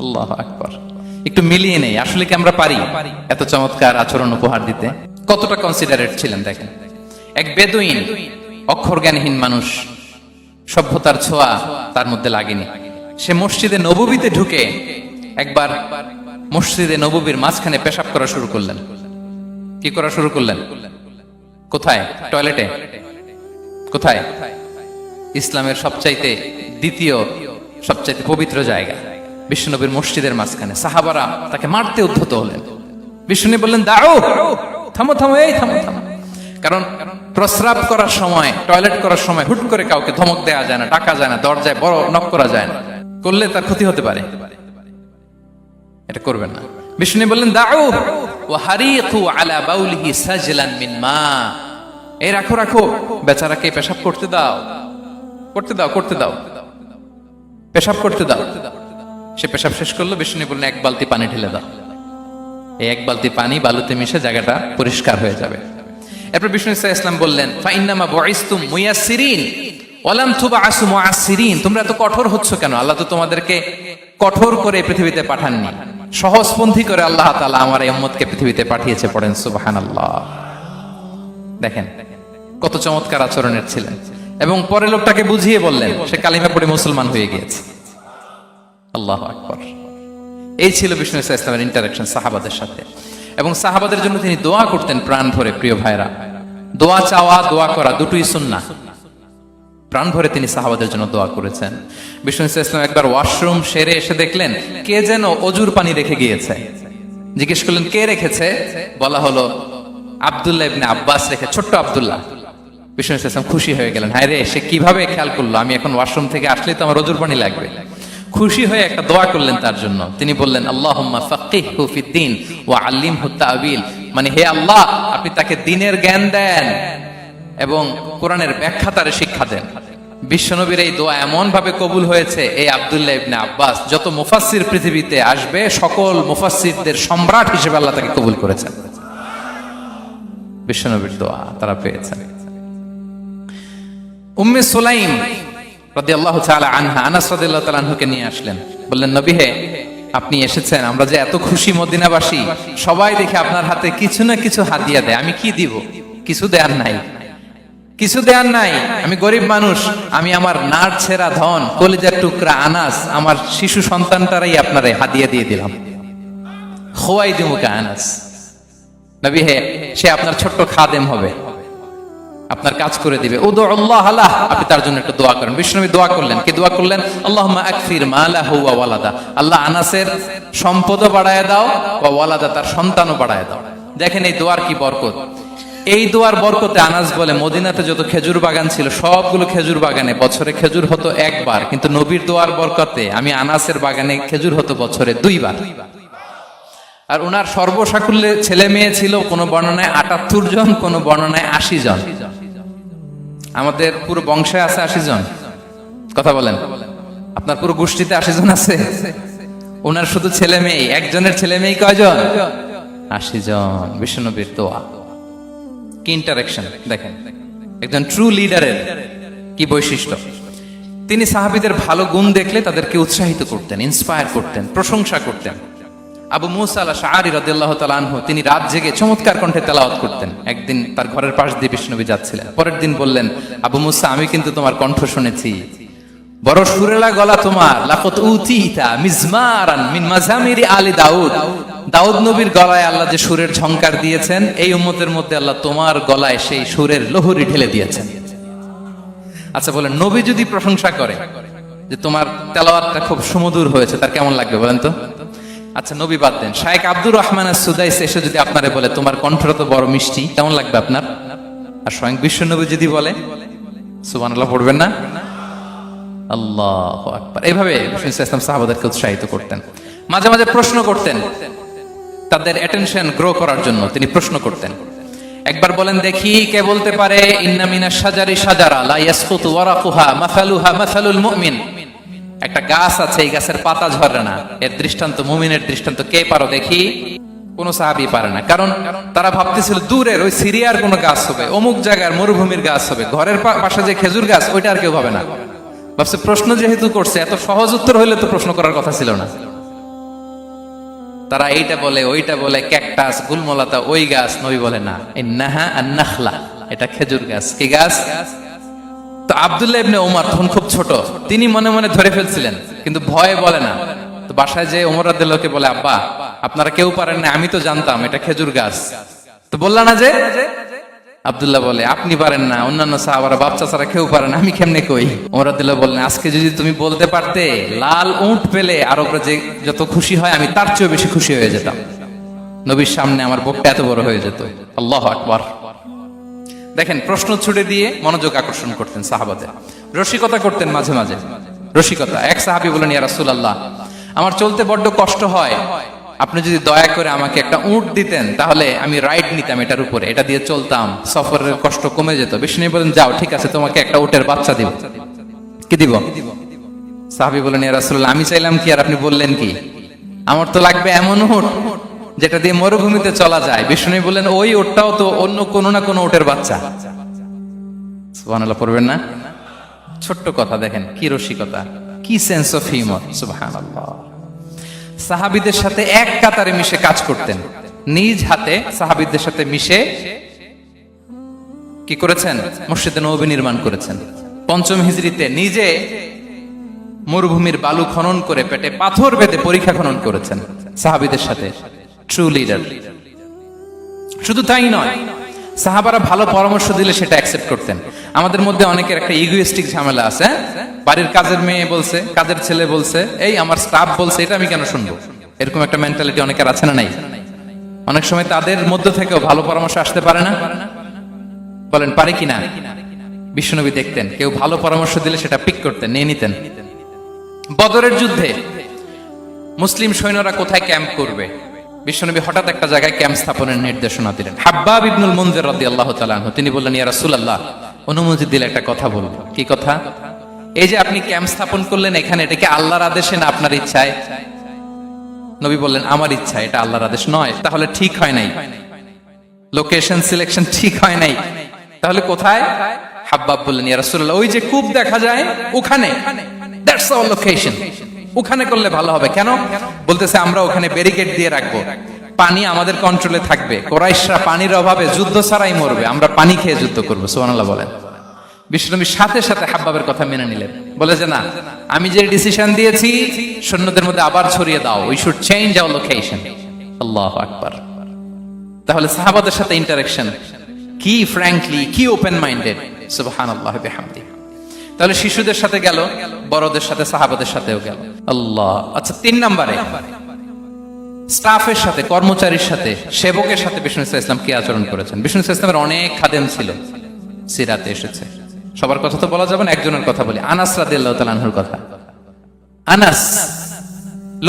আল্লাহু আকবার। একটু মিলিয়ে নেই, আসলে কি আমরা পারি এত চমৎকার আচরণ উপহার দিতে? কতটা কনসিডারেট ছিলেন দেখেন। এক বেদুইন, অক্ষর জ্ঞানহীন মানুষ, সভ্যতার ছোঁয়া তার মধ্যে লাগেনি। সে মসজিদে নববীতে ঢুকে একবার মসজিদে নববীর মাঝখানে পেশাব করা শুরু করলেন। কি করা শুরু করলেন? কোথায়? টয়লেটে? কোথায়? ইসলামের সবচাইতে দ্বিতীয় সবচাইতে পবিত্র জায়গা বিশ্বনবীর মসজিদের মাঝখানে। সাহাবারা তাকে মারতে উদ্ধত হলেন। বিশ্বনবী বললেন, দাও, থামো থামো, এই থামো থামো। কারণ প্রস্রাব করার সময়, টয়লেট করার সময় হুট করে কাউকে ধমক দেওয়া যায় না, ডাকা যায় না, দরজায় বড় নক করা যায় না, করলে তার ক্ষতি হতে পারে, এটা করবেন না। বিষ্ণু বললেন, দাও ওয়া হারিকু আলা বাউলিহি সাজলান মিন মা। এই রাখো রাখো, বেচারাকে পেশাব করতে দাও, করতে দাও, করতে দাও, পেশাব করতে দাও। সে পেশাব শেষ করলো। বিষ্ণু বললেন, এক বালতি পানি ঢেলে দাও। এই এক বালতি পানি বালুতে মিশে জায়গাটা পরিষ্কার হয়ে যাবে। এরপর বিষ্ণু ইসলাম বললেন, ফাইন্নামা বুইসতুম মুয়াসসিরিন ওয়া লাম তুবআসু মুআসসিরিন। তোমরা এত কঠোর হচ্ছ কেন? আল্লাহ তো তোমাদেরকে কঠোর করে পৃথিবীতে পাঠাননি, সহজপন্থী করে আল্লাহ তাআলা আমার এই উম্মতকে পৃথিবীতে পাঠিয়েছে। পড়েন সুবহানাল্লাহ। দেখেন কত চমৎকার আচরণের ছিলেন। এবং পরে লোকটাকে বুঝিয়ে বললেন, সে কালিমা পড়ে মুসলমান হয়ে গিয়েছে। আল্লাহু আকবার। এই ছিল বিষ্ণু ইসলামের ইন্টারাকশন সাহাবাদের সাথে। এবং সাহাবাদের জন্য তিনি দোয়া করতেন প্রাণ ভরে। প্রিয় ভাইরা, দোয়া চাওয়া, দোয়া করা দুটোই সুন্নাহ। প্রাণ ভরে তিনি সাহাবাদের জন্য দোয়া করেছেন। বিষ্ণু ইসলাম একবার ওয়াশরুম সেরে এসে দেখলেন কে যেন অজুর পানি রেখে গিয়েছে। জিজ্ঞেস করলেন, কে রেখেছে? বলা হলো, আব্দুল্লাহ ইবনে আব্বাস রেখে, ছোট্ট আব্দুল্লাহ। বিষ্ণু ইসলাম খুশি হয়ে গেলেন, হায় রে, সে কিভাবে খেয়াল করলো? আমি এখন ওয়াশরুম থেকে আসলেই তো আমার অজুর পানি লাগবে। খুশি হয়ে একটা দোয়া করলেন তার জন্য। তিনি বললেন, আল্লাহুম্মা ফাক্কিহহু ফিদ্দীন ওয়া আল্লিমহু তা'ওয়িল। মানে হে আল্লাহ, আপনি তাকে দ্বীনের জ্ঞান দেন এবং কোরআনের ব্যাখ্যা তারে শিক্ষা দেন। বিশ্বনবীর এই দোয়া এমন ভাবে কবুল হয়েছে, এই আব্দুল্লাহ ইবনে আব্বাস যত মুফাসসির পৃথিবীতে আসবে সকল মুফাসসিরদের সম্রাট হিসেবে আল্লাহ তাকে কবুল করেছেন। বিশ্বনবীর দোয়া তারা পেয়েছেন। উম্মে সুলাইম রাদিয়াল্লাহু তাআলা আনহা, আনাস রাদিয়াল্লাহু তাআলা আনহুকে নিয়ে আসলেন। বললেন, নবী হে, আপনি এসেছেন, আমরা যে এত খুশি মদিনাবাসী, সবাই দেখে আপনার হাতে কিছু না কিছু হাদিয়া দেয়। আমি কি দিব? কিছু দেয়ার নাই, কিছু দেয়ার নাই। আমি গরিব মানুষ, আমি আমার নার ছেঁড়া ধন, কলিজার টুকরা আনাস, আমার শিশু সন্তানটারাই আপনারে হাদিয়া দিয়ে দিলাম। খোয়াই দিমুকা আনাস। নবী হে, সে আপনার ছোট্ট খাদেম হবে, আপনার কাজ করে দিবে। উদুল্লাহ আলাহ, আপনি তার জন্য একটু দোয়া করেন। বিষ্ণুনবী দোয়া করলেন। কি দোয়া করলেন? আল্লাহুম্মা আকসির মালাহু ওয়া ওয়ালাদা। আল্লাহ আনাসের সম্পদও বাড়ায় দাও, ওয়া ওয়ালাদা, তার সন্তানও বাড়ায় দাও। দেখেন এই দোয়ার কি বরকত। এই দোয়ার বরকতে আনাস বলে, মদিনাতে যত খেজুর বাগান ছিল সবগুলো খেজুর বাগানে বছরে খেজুর হতো একবার, কিন্তু নবীর দোয়ার বরকতে আমি আনাসের বাগানে খেজুর হতো বছরে 2 বার। আর ওনার সর্বসাকুল্যে ছেলে মেয়ে ছিল, কোন বর্ণনায় 78 জন, কোন বর্ণনায় 80 জন। আমাদের পুরো বংশে আছে 80 জন। কথা বলেন, আপনার পুরো গোষ্ঠীতে 80 জন আছে? ওনার শুধু ছেলে মেয়ে, একজনের ছেলে মেয়ে কয়জন? 80 জন। বিশ্বনবীর দোয়া কি ইন্টারেকশন দেখেন। একজন ট্রু লিডারের কি বৈশিষ্ট্য। তিনি সাহাবীদের ভালো গুণ দেখলে তাদেরকে উৎসাহিত করতেন, ইন্সপায়ার করতেন, প্রশংসা করতেন। আবু মুসা আল-আশআরী রাদিয়াল্লাহু তাআলা আনহু, তিনি রাত জেগে চমৎকার কণ্ঠে তেলাওয়াত করতেন। একদিন তার ঘরের পাশ দিয়ে বিষ্ণুনবী যাচ্ছিলেন। পরের দিন বললেন, আবু মুসা, আমি কিন্তু তোমার কণ্ঠ শুনেছি, বড় সুরেলা গলা তোমার। লাকাত উতিতা মিজমারান মিন মাজামিরি আলি দাউদ। দাউদ নবীর গলায় আল্লাহ যে সুরের ঝংকার দিয়েছেন, এই উম্মতের মধ্যে আল্লাহ তোমার গলায় সেই সুরের লহরী ঢেলে দিয়েছেন। আচ্ছা বলেন, নবী যদি প্রশংসা করে যে তোমার তেলাওয়াতটা খুব সুমধুর হয়েছে, তার কেমন লাগবে বলেন তো? আচ্ছা নবী বাদ দেন, শায়েখ আব্দুর রহমান আস-সুদাইস এসে যদি আপনারে বলে তোমার কণ্ঠটা তো বড় মিষ্টি, কেমন লাগবে আপনার? আর স্বয়ং বিশ্বনবী যদি বলে, সুবহানাল্লাহ পড়বেন না? আল্লাহু আকবার। এইভাবে ইসলাম সাহাবাদেরকে উৎসাহিত করতেন। মাঝে মাঝে প্রশ্ন করতেন, তাদের অ্যাটেনশন গ্রো করার জন্য তিনি প্রশ্ন করতেন। এক একবার বলেন দেখি, কে বলতে পারে ইন্না মিনাশ শাজারি শাজারা লা ইয়াসকুতু ওয়ারাকুহা মাসালুহা মাসালুল মুমিন। একটা গাছ আছে, এই গাছের পাতা ঝরে না, এর দৃষ্টান্ত মুমিনের দৃষ্টান্ত। কে পারো দেখি? কোন সাহাবী পারে না, কারণ তারা ভাবতেছিল দূরের ওই সিরিয়ার কোন গাছ হবে, অমুক জায়গার মরুভূমির গাছ হবে, ঘরের পাশে যে খেজুর গাছ ওইটা আর কেউ হবে না। ভাবছে প্রশ্ন যেহেতু করছে, এত সহজ উত্তর হইলে তো প্রশ্ন করার কথা ছিল না। তারা এইটা বলে ওইটা বলে, ক্যাকটাস গুলমলাতা ওই গাছ। নবী বলে না, ইন্নাহা আন-নাখলা, এটা খেজুর গাছ। কি গাছ? তো আব্দুল্লাহ ইবনে ওমর তখন খুব ছোট, তিনি মনে মনে ধরে ফেলছিলেন, কিন্তু ভয়ে বলে না। তো বাসায় যে ওমর রাদিয়াল্লাহু আনহু বলে, আব্বা আপনারা কেউ পারেন না, আমি তো জানতাম এটা খেজুর গাছ, তো বললা না যে? আব্দুল্লাহ বলে, আপনি পারেন না, অন্যান্য সাহাবারা বাচ্চা ছাড়া কেউ পারে না, আমি কেমনে কই? ওমর রাদিয়াল্লাহু বললেন, আজকে যদি তুমি বলতে পারতে লাল উট পেলে আরবরা যে যত খুশি হয়, আমি তার চেয়ে বেশি খুশি হয়ে যেতাম। নবীর সামনে আমার বুকটা এত বড় হয়ে যেত। আল্লাহু আকবার। দেখেন, প্রশ্ন ছুড়ে দিয়ে মনোযোগ আকর্ষণ করতেন সাহাবাদের, রসিকতা করতেন মাঝে মাঝে। রসিকতা, এক সাহাবী বলেন, ইয়া রাসূলুল্লাহ, আমার চলতে বড্ড কষ্ট হয়, আপনি যদি দয়া করে আমাকে একটা উট দিতেন তাহলে আমি রাইড নিতাম এটার উপরে, এটা দিয়ে চলতাম, সফরের কষ্ট কমে যেত। বিষ্ণু বলেন, যাও ঠিক আছে, তোমাকে একটা উটের বাচ্চা দিব। কি দিব? সাহাবী বলেন, ইয়া রাসূলুল্লাহ, আমি চাইলাম কি আর আপনি বললেন কি? আমার তো লাগবে এমন উট যেটা দিয়ে মরুভূমিতে চলা যায়। বিষ্ণু বলেন, ওই উটটাও তো অন্য কোনো না কোনো উটের বাচ্চা। সুবহানাল্লাহ পড়বেন না? ছোট্ট কথা, দেখেন কি রসিকতা, কি সেন্স অফ হিউমার। সুবহানাল্লাহ। সাহাবীদের সাথে এক কাতারে মিশে কাজ করতেন, নিজ হাতে সাহাবীদের সাথে মিশে কি করেছেন? মসজিদে নববী নির্মাণ করেছেন। পঞ্চম হিজরিতে নিজে মরুভূমির বালু খনন করে পেটে পাথর বেঁধে পরীক্ষা খনন করেছেন সাহাবীদের সাথে। True leader. শুধু তাই নয়, সাহাবারা ভালো পরামর্শ দিলে সেটা অ্যাকসেপ্ট করতেন। আমাদের মধ্যে অনেকের একটা ইগোইস্টিক ঝামেলা আছে, বাড়ির কাজের মেয়ে বলছে, কাজের ছেলে বলছে, এই আমার স্টাফ বলছে, এটা আমি কেন শুনবো? এরকম একটা মেন্টালিটি অনেকের আছে না নাই? অনেক সময় তাদের মধ্য থেকেও ভালো পরামর্শ আসতে পারে না? বলেন পারে কিনা? বিশ্বনবী দেখতেন কেউ ভালো পরামর্শ দিলে সেটা পিক করতেন, নিয়ে নিতেন। বদরের যুদ্ধে মুসলিম সৈন্যরা কোথায় ক্যাম্প করবে, বিশ্বনবী হঠাৎ একটা জায়গায় ক্যাম্প স্থাপনের নির্দেশনা দিলেন। হাব্বাব ইবনুল মুনজির রাদিয়াল্লাহু তাআলা আনহু, তিনি বললেন, ইয়া রাসূলুল্লাহ, অনুমতি দিলে একটা কথা বলবো। কি কথা? এই যে আপনি ক্যাম্প স্থাপন করলেন এখানে, এটা কি আল্লাহর আদেশে না আপনার ইচ্ছায়? নবী বললেন, আমার ইচ্ছা, এটা আল্লাহর আদেশ নয়। তাহলে ঠিক হয় নাই, লোকেশন সিলেকশন ঠিক হয় নাই। তাহলে কোথায়? হাব্বাব বললেন, ইয়া রাসূলুল্লাহ, ওই যে কূপ দেখা যায় ওখানে, দ্যাটস আওয়ার লোকেশন, ওখানে করলে ভালো হবে। কেন? বলতেছে, আমরা ওখানে ব্যারিকেড দিয়ে রাখবো, পানি আমাদের কন্ট্রোলে থাকবে, কুরাইশরা পানির অভাবে যুদ্ধ ছাড়াই মরবে, আমরা পানি খেয়ে যুদ্ধ করবো। সুবহানাল্লাহ বলেন। বিশ্বনবী সাথে সাথে হাব্বাবের কথা মেনে নিলেন, বলে যে না, আমি যে ডিসিশন দিয়েছি সৈন্যদের মধ্যে আবার ছড়িয়ে দাও, we should change our location. আল্লাহু আকবার। তাহলে সাহাবাদের সাথে ইন্টারেকশন কি ফ্র্যাঙ্কলি, কি ওপেন মাইন্ডেড। সুবহানাল্লাহ বিহামদি। তাহলে শিশুদের সাথে গেল, বড়দের সাথে, সাহাবাদের সাথেও গেল। আল্লাহ। আচ্ছা, 3 নম্বরে স্টাফের সাথে, কর্মচারীর সাথে, সেবকের সাথে বিষ্ণু ইসলাম কি আচরণ করেছেন? বিষ্ণু ইসলামের অনেক খাদেম ছিল, সিরাতে এসেছে। সবার কথা তো বলা যাবে না, একজনের কথা বলি, আনাস রাদিয়াল্লাহু তাআলা আনহুর কথা। আনাস,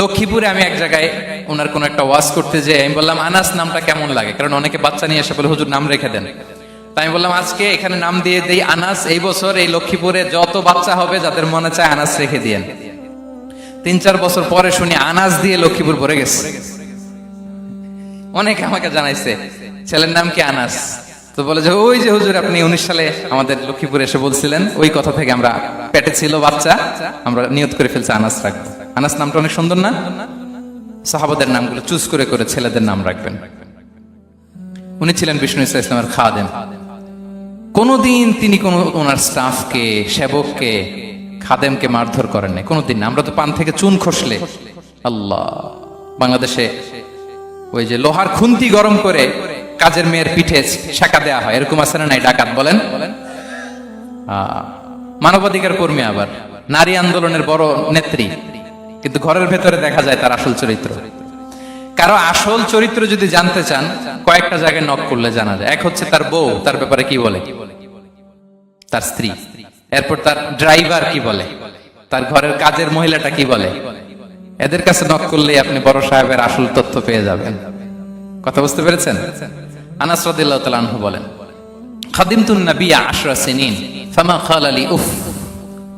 লক্ষ্মীপুরে আমি এক জায়গায় ওনার কোন একটা ওয়াজ করতে যে আমি বললাম, আনাস নামটা কেমন লাগে? কারণ অনেকে বাচ্চা নিয়ে এসে বলে, হুজুর নাম রেখে দেন। তাই আমি বললাম, আজকে এখানে নাম দিয়ে দেই আনাস। এই বছর এই লক্ষ্মীপুরে যত বাচ্চা হবে, যাদের মনে চায় আনাস রেখে দিয়েন। 3-4 বছর পরে শুনি আনাস দিয়ে লক্ষ্মীপুর ভরে গেছে। অনেকে আমাকে জানাইছে ছেলের নাম কি আনাস। তো বলে যে, ওই যে হুজুর আপনি 19 সালে আমাদের লক্ষ্মীপুরে এসে বলছিলেন, ওই কথা থেকে আমরা, পেটে ছিল বাচ্চা, আমরা নিয়ত করে ফেলছি আনাস রাখবো। আনাস নামটা অনেক সুন্দর না? সাহাবাদের নামগুলো চুজ করে করে ছেলেদের নাম রাখবেন। উনি ছিলেন বিষ্ণু ইসলামের খাদেম। কোনদিন তিনি কোন ওনার স্টাফকে, সেবককে, খাদেমকে মারধর করেন নাই, কোনদিন না। আমরা তো পান থেকে চুন খসলে, আল্লাহ, বাংলাদেশে ওই যে লোহার খুন্তি গরম করে কাজের মেয়ের পিঠে শেখা দেয়া হয়, এরকম আছে না নাই? ডাকাত বলেন। মানবাধিকার কর্মী, আবার নারী আন্দোলনের বড় নেত্রী, কিন্তু ঘরের ভেতরে দেখা যায় তার আসল চরিত্র। কারো আসল চরিত্র যদি জানতে চান, কয়েকটা জায়গায় নক করলে জানা যায়। এক হচ্ছে তার বউ, তার ব্যাপারে কি বলে, তার স্ত্রী। এরপর তার ড্রাইভার কি বলে, তার ঘরের কাজের মহিলাটা কি বলে। এদের কাছে নক করলেই আপনি বড় সাহেবের আসল তথ্য পেয়ে যাবেন। কথা বুঝতে পেরেছেন? আনাস রাদিয়াল্লাহু তাআলা আনহু বলেন, খাদিমতুন নবিয়্যা 10 সিনিন ফামা ক্বালা লি উফ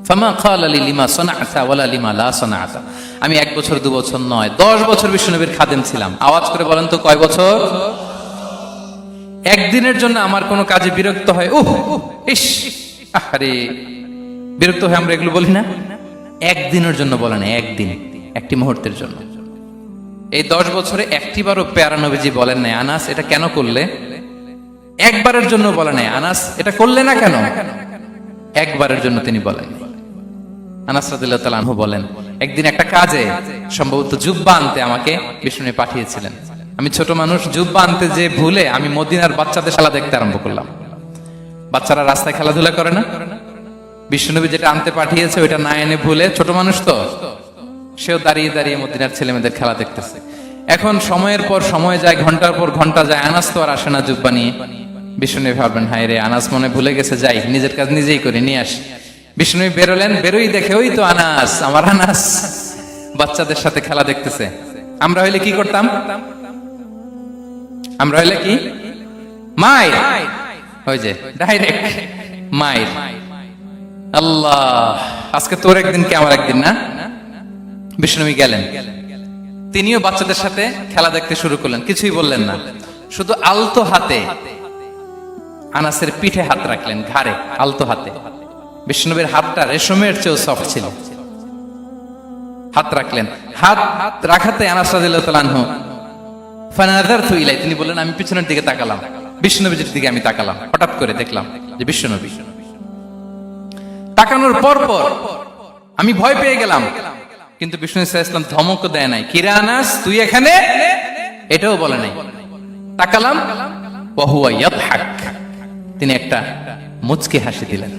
ফামা ক্বালা লি লিমা সানা'তা ওয়ালা লিমা লা সানা'তা। আমি 1 বছর 2 বছর নয়, 10 বছর বিশ্বনবীর খাদেম ছিলাম। আওয়াজ করে বলেন তো কয় বছর? একদিনের জন্য আমার কোনো কাজে বিরক্ত হয়, ইস, আরে বিরক্ত হয়ে আমরা এগুলো বলি না? একদিনের জন্য বলে না, একদিন, একটি মুহূর্তের জন্য। এই 10 বছরে একটিবারও প্যারা নবীজি বলেন নাই, আনাস এটা কেন করলে? একবারের জন্য বলে নাই, আনাস এটা করলে না কেন? একবারের জন্য তিনি বলেন। আনাস রাদিয়াল্লাহু তাআলা আনহু বলেন, একদিন একটা কাজে সম্ভবত জুব্বা আনতে আমাকে বিষ্ণু পাঠিয়েছিলেন। আমি ছোট মানুষ, জুব্বা আনতে যে ভুলে আমি মদিনার বাচ্চাদের খেলা দেখতে আরম্ভ করলাম। বাচ্চারা রাস্তায় খেলাধুলা করে না? বিশ্বনবী যেটা আনতে পাঠিয়েছে ওইটা না এনে ভুলে, ছোট মানুষ তো, সেও দাঁড়িয়ে দাঁড়িয়ে মদিনার ছেলেমেয়েদের খেলা দেখতেছে। এখন সময়ের পর সময় যায়, ঘন্টার পর ঘন্টা যায়, আনাস তো আর আসে না জুব্বা নিয়ে। বিষ্ণুনবী ভাবলেন, হায় রে, আনাস মনে ভুলে গেছে, যাই নিজের কাজ নিজেই করে নিয়ে আসি। বিষ্ণুনবী বেরোলেন, বেরোই দেখে ওই তো আনাস, আমার আনাস বাচ্চাদের সাথে খেলা দেখতেছে। আমরা হইলে কি করতাম? আমরা হইলে কি? মায়ের, ওই যে ডাইরেক্ট মায়ের। আল্লাহ, আজকে তোর একদিন কি আমার একদিন না? বিষ্ণুনবী গেলেন, তিনিও বাচ্চাদের সাথে খেলা দেখতে শুরু করলেন, কিছুই বললেন না, শুধু আলতো হাতে আনাসের পিঠে হাত রাখলেন, ঘাড়ে আলতো হাতে। বিষ্ণুনবীর হাতটা রেশমের চেয়েও সফট ছিল। হাত রাখলেন, হাত রাখাতে আনাস রাদিয়াল্লাহু তাআলা আনহু ফানাযারতু ইলাই, তিনি বললেন আমি পিছনের দিকে তাকালাম, বিষ্ণুনবীর দিকে আমি তাকালাম, হঠাৎ করে দেখলাম যে বিষ্ণুনবী। তাকানোর পর পর আমি ভয় পেয়ে গেলাম, কিন্তু বিষ্ণু সাল্লাল্লাহু আলাইহি ওয়াসাল্লাম ধমকও দেয় নাই, কিরে আনাস তুই এখানে, এটাও বলে নাই। তাকালাম, ওয়া হুয়া ইয়াদহাক, তিনি একটা মুচকি হাসি দিলেন।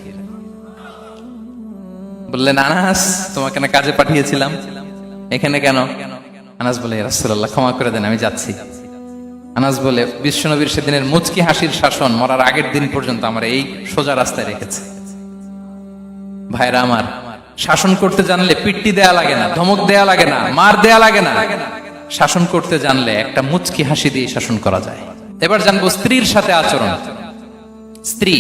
বললেন, আনাস তোমাকে না কাজে পাঠিয়েছিলাম, এখানে কেন? আনাস বলে, ইয়া রাসূলুল্লাহ ক্ষমা করে দেন, আমি যাচ্ছি। আনাস বলে, বিশ্বনবীর সেদিনের মুচকি হাসির শাসন মরার আগের দিন পর্যন্ত আমার এই সোজা রাস্তায় রেখেছে। ভাইরা আমার, শাসন করতে জানলে পিট্টি দেয়া লাগে না, ধমক দেয়া লাগে না, মার দেয়া লাগে না। শাসন করতে জানলে একটা মুচকি হাসি দিয়ে শাসন করা যায়। এবার জানবো স্ত্রীর সাথে আচরণ। স্ত্রী,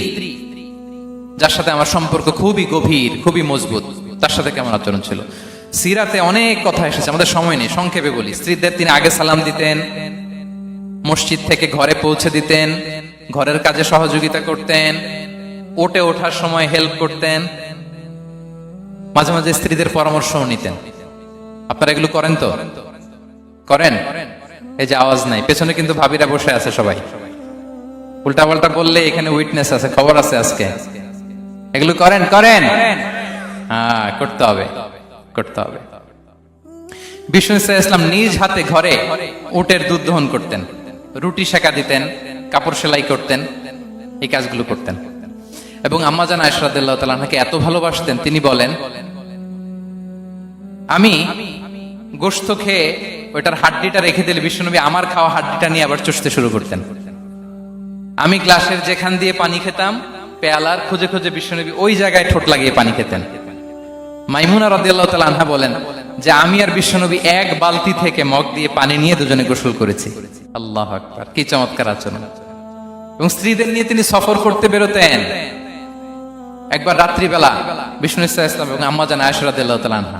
যার সাথে আমার সম্পর্ক খুবই গভীর, খুবই মজবুত, তার সাথে কেমন আচরণ ছিল? সিরাতে অনেক কথা এসেছে, আমাদের সময় নেই, সংক্ষেপে বলি। স্ত্রীদের তিনি আগে সালাম দিতেন, মসজিদ থেকে ঘরে পৌঁছে দিতেন, ঘরের কাজে সহযোগিতা করতেন, ওঠে ওঠার সময় হেল্প করতেন, মাঝে মাঝে স্ত্রীদের পরামর্শও নিতেন। আপনারা এগুলো করেন তো? করেন? এই যে আওয়াজ নাই, পেছনে কিন্তু ভাবিরা বসে আছে সবাই। উল্টা পাল্টা বললে এখানে উইটনেস আছে, খবর আছে আজকে। এগুলো করেন? করেন? হ্যাঁ, করতে হবে, করতে হবে। বিষ্ণু ইসলাম নিজ হাতে ঘরে উটের দুধ দহন করতেন, রুটি সেকা দিতেন, কাপড় সেলাই করতেন, এই কাজগুলো করতেন। এবং আম্মা জান আয়েশা রাদিয়াল্লাহু তাআলা আনহাকে এত ভালোবাসতেন, তিনি বলেন, আমি গোশত খেয়ে ওইটার হাড্ডিটা রেখে দিলে বিশ্বনবী আমার খাওয়া হাড্ডিটা নিয়ে আবার চুষতে শুরু করতেন। আমি গ্লাসের যেখান দিয়ে পানি খেতাম, পেয়ালার খুঁজে খুঁজে বিশ্বনবী ওই জায়গায় ঠোঁট লাগিয়ে পানি খেতেন। মাইমুনা রাদিয়াল্লাহু তাআলা আনহা বলেন যে আমি আর বিশ্বনবী এক বালতি থেকে মগ দিয়ে পানি নিয়ে দুজনে গোসল করেছি। আল্লাহু আকবার, কি চমৎকার আচরণ! এবং স্ত্রীদের নিয়ে তিনি সফর করতে বেরোতেন। একবার রাত্রিবেলা বিষ্ণু ইসলাম এবং আম্মা জান আয়েশা রাদিয়াল্লাহু তাআলা আনহা,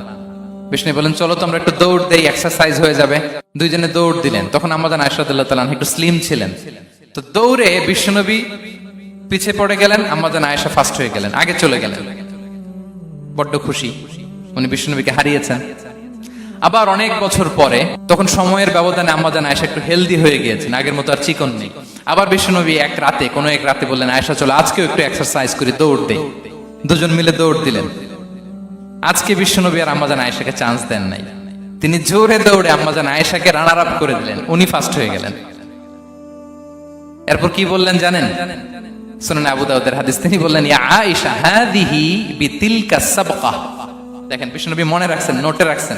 বিষ্ণু বলেন চলো তো আমরা একটু দৌড় দেই, এক্সারসাইজ হয়ে যাবে। দুইজনে দৌড় দিলেন। তখন আম্মা জান আয়েশা রাদিয়াল্লাহু তাআলা আনহা একটু স্লিম ছিলেন, তো দৌড়ে বিশ্বনবী পিছে পড়ে গেলেন, আম্মা জান আয়েশা ফার্স্ট হয়ে গেলেন, আগে চলে গেলেন। বড্ড খুশি, উনি বিশ্বনবীকে হারিয়েছেন। আবার অনেক বছর পরে, তখন সময়ের ব্যবধানে আম্মা জান আয়েশা একটু হেলদি হয়ে গিয়েছেন, আগের মতো আর চিকন নেই। আবার বিশ্বনবী কোনো এক রাতে বললেন, আয়েশা চলো আজকেও একটু এক্সারসাইজ করি, দৌড় দেই। দুজন মিলে দৌড় দিলেন। আজকে বিশ্বনবী আর আম্মা জান আয়েশাকে চান্স দেন নাই, তিনি জোরে দৌড়ে আম্মা জান আয়েশাকে রানার আপ করে দিলেন, উনি ফার্স্ট হয়ে গেলেন। এরপর কি বললেন জানেন? সুনান আবু দাউদের হাদিস, তিনি বললেন, ইয়া আয়েশা হাদিহি বিতিলকা সাবকা। দেখেন বিশ্বনবী মনে রাখছেন, নোটে রাখছেন।